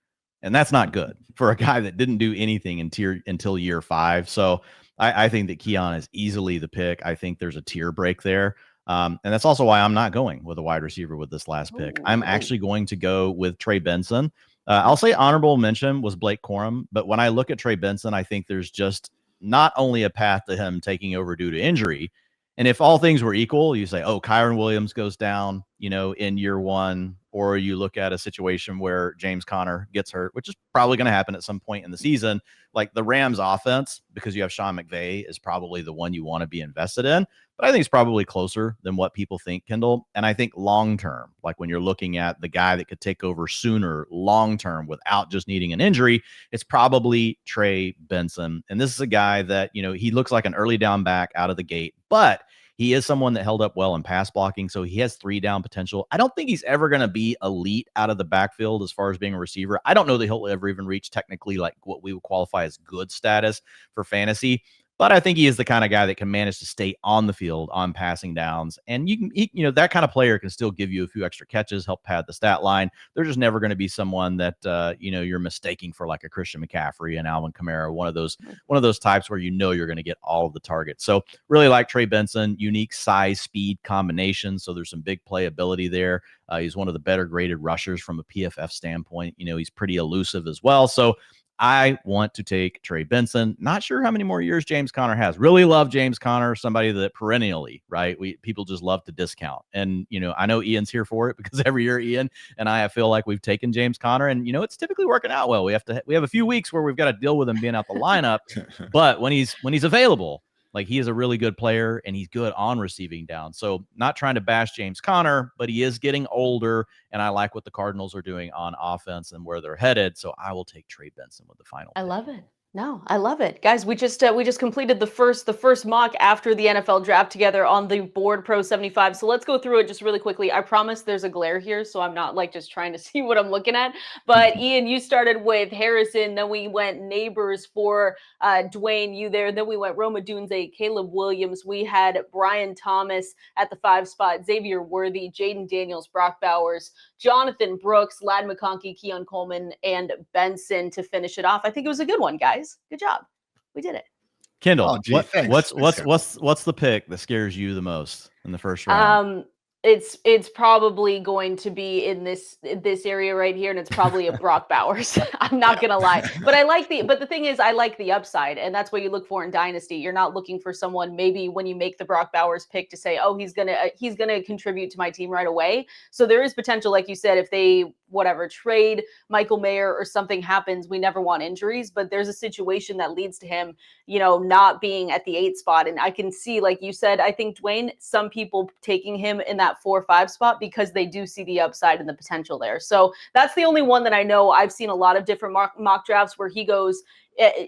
Speaker 2: And that's not good for a guy that didn't do anything until year 5. So I think that Keon is easily the pick. I think there's a tier break there. And that's also why I'm not going with a wide receiver with this last pick. I'm actually going to go with Trey Benson. I'll say honorable mention was Blake Corum. But when I look at Trey Benson, I think there's just not only a path to him taking over due to injury. And if all things were equal, you say, oh, Kyron Williams goes down, in year 1, or you look at a situation where James Conner gets hurt, which is probably going to happen at some point in the season. Like the Rams offense, because you have Sean McVay, is probably the one you want to be invested in. But I think it's probably closer than what people think, Kendall. And I think long-term, like when you're looking at the guy that could take over sooner, long-term, without just needing an injury, it's probably Trey Benson. And this is a guy that, he looks like an early down back out of the gate, but he is someone that held up well in pass blocking, so he has 3 down potential. I don't think he's ever going to be elite out of the backfield as far as being a receiver. I don't know that he'll ever even reach technically like what we would qualify as good status for fantasy. But I think he is the kind of guy that can manage to stay on the field on passing downs. And that kind of player can still give you a few extra catches, help pad the stat line. They're just never going to be someone that, you're mistaking for like a Christian McCaffrey and Alvin Kamara, one of those types where you're going to get all of the targets. So really like Trey Benson, unique size, speed combination. So there's some big playability there. He's one of the better graded rushers from a PFF standpoint. He's pretty elusive as well. So I want to take Trey Benson. Not sure how many more years James Conner has. Really love James Conner, somebody that perennially, right? People just love to discount. And, I know Ian's here for it because every year Ian and I feel like we've taken James Conner and, it's typically working out well. We have a few weeks where we've got to deal with him being out the lineup, but when he's available, like he is a really good player and he's good on receiving down. So not trying to bash James Conner, but he is getting older and I like what the Cardinals are doing on offense and where they're headed. So I will take Trey Benson with the final pick.
Speaker 1: I love it. No, I love it. Guys, we just completed the first mock after the NFL draft together on the Board Pro 75. So let's go through it just really quickly. I promise there's a glare here, so I'm not like just trying to see what I'm looking at. But Ian, you started with Harrison, then we went Neighbors for Dwayne, you there. Then we went Rome Odunze, Caleb Williams. We had Brian Thomas at the 5 spot, Xavier Worthy, Jaden Daniels, Brock Bowers, Jonathan Brooks, Ladd McConkey, Keon Coleman, and Benson to finish it off. I think it was a good one, guys. Good job. We did it.
Speaker 2: Kendall, what's the pick that scares you the most in the first round?
Speaker 1: It's probably going to be in this area right here, and it's probably a Brock Bowers. I'm not gonna lie, but the thing is, I like the upside, and that's what you look for in Dynasty. You're not looking for someone maybe when you make the Brock Bowers pick to say, oh, he's gonna contribute to my team right away. So there is potential, like you said, if they trade Michael Mayer or something happens, we never want injuries, but there's a situation that leads to him, not being at the 8 spot. And I can see, like you said, I think Dwayne, some people taking him in that 4-5 spot because they do see the upside and the potential there. So that's the only one that I know. I've seen a lot of different mock drafts where he goes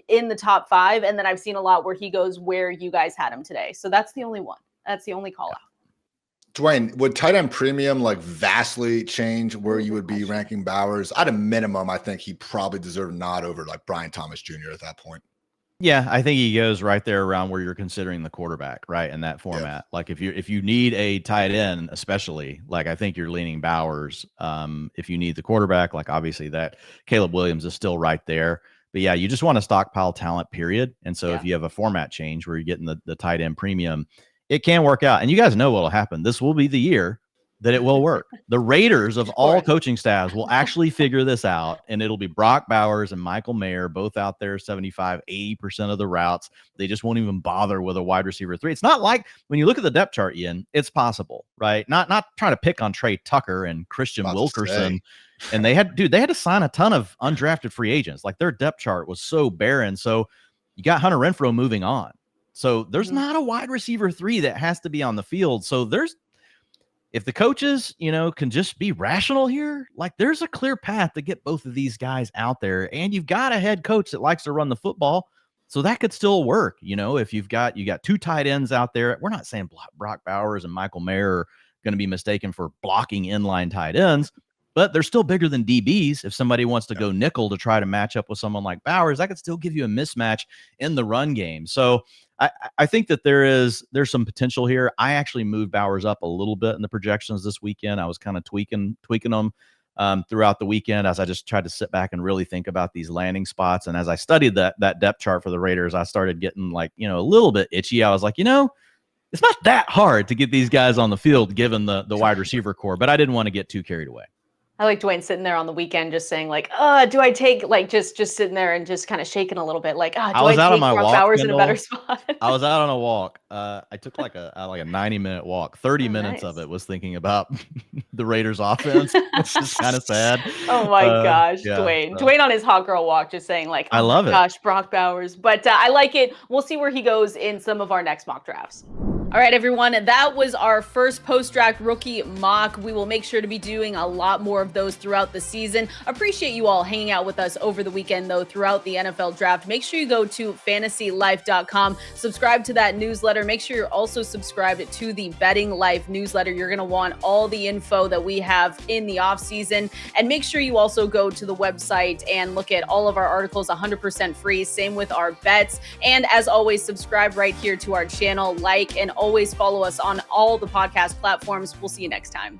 Speaker 1: in the top 5. And then I've seen a lot where he goes where you guys had him today. So that's the only one. That's the only call out.
Speaker 3: Dwayne, would tight end premium vastly change where you would be ranking Bowers? At a minimum, I think he probably deserved a nod over Brian Thomas Jr. at that point.
Speaker 2: Yeah, I think he goes right there around where you're considering the quarterback, right, in that format. Yeah. If you need a tight end, especially, I think you're leaning Bowers. If you need the quarterback, obviously that Caleb Williams is still right there. But yeah, you just want to stockpile talent, period. And so if you have a format change where you're getting the tight end premium, it can work out. And you guys know what will happen. This will be the year that it will work. The Raiders of all coaching staffs will actually figure this out, and it'll be Brock Bowers and Michael Mayer both out there 75-80% of the routes. They just won't even bother with a wide receiver 3. It's not like when you look at the depth chart, Ian, it's possible, right? Not trying to pick on Trey Tucker and Christian Wilkerson. And they had to sign a ton of undrafted free agents. Their depth chart was so barren. So you got Hunter Renfrow moving on. So there's not a wide receiver 3 that has to be on the field. So if the coaches, can just be rational here, there's a clear path to get both of these guys out there. And you've got a head coach that likes to run the football. So that could still work. If you got 2 tight ends out there, we're not saying Brock Bowers and Michael Mayer are going to be mistaken for blocking inline tight ends, but they're still bigger than DBs. If somebody wants to go nickel to try to match up with someone like Bowers, that could still give you a mismatch in the run game. So I think that there's some potential here. I actually moved Bowers up a little bit in the projections this weekend. I was kind of tweaking them throughout the weekend as I just tried to sit back and really think about these landing spots. And as I studied that depth chart for the Raiders, I started getting a little bit itchy. I was like, it's not that hard to get these guys on the field given the wide receiver core, but I didn't want to get too carried away.
Speaker 1: I like Dwayne sitting there on the weekend just saying do I take just sitting there and just kind of shaking a little bit do I take Brock Bowers in a better spot?
Speaker 2: I was out on a walk. I took a 90-minute walk. 30 minutes of it was thinking about the Raiders offense. It's just kind of sad.
Speaker 1: Oh my gosh, yeah, Dwayne. Dwayne on his hot girl walk just saying
Speaker 2: I love it.
Speaker 1: Gosh, Brock Bowers. But I like it. We'll see where he goes in some of our next mock drafts. All right, everyone, that was our first post-draft rookie mock. We will make sure to be doing a lot more of those throughout the season. Appreciate you all hanging out with us over the weekend, though, throughout the NFL draft. Make sure you go to fantasylife.com, subscribe to that newsletter. Make sure you're also subscribed to the Betting Life newsletter. You're going to want all the info that we have in the offseason. And make sure you also go to the website and look at all of our articles 100% free. Same with our bets. And as always, subscribe right here to our channel, and always follow us on all the podcast platforms. We'll see you next time.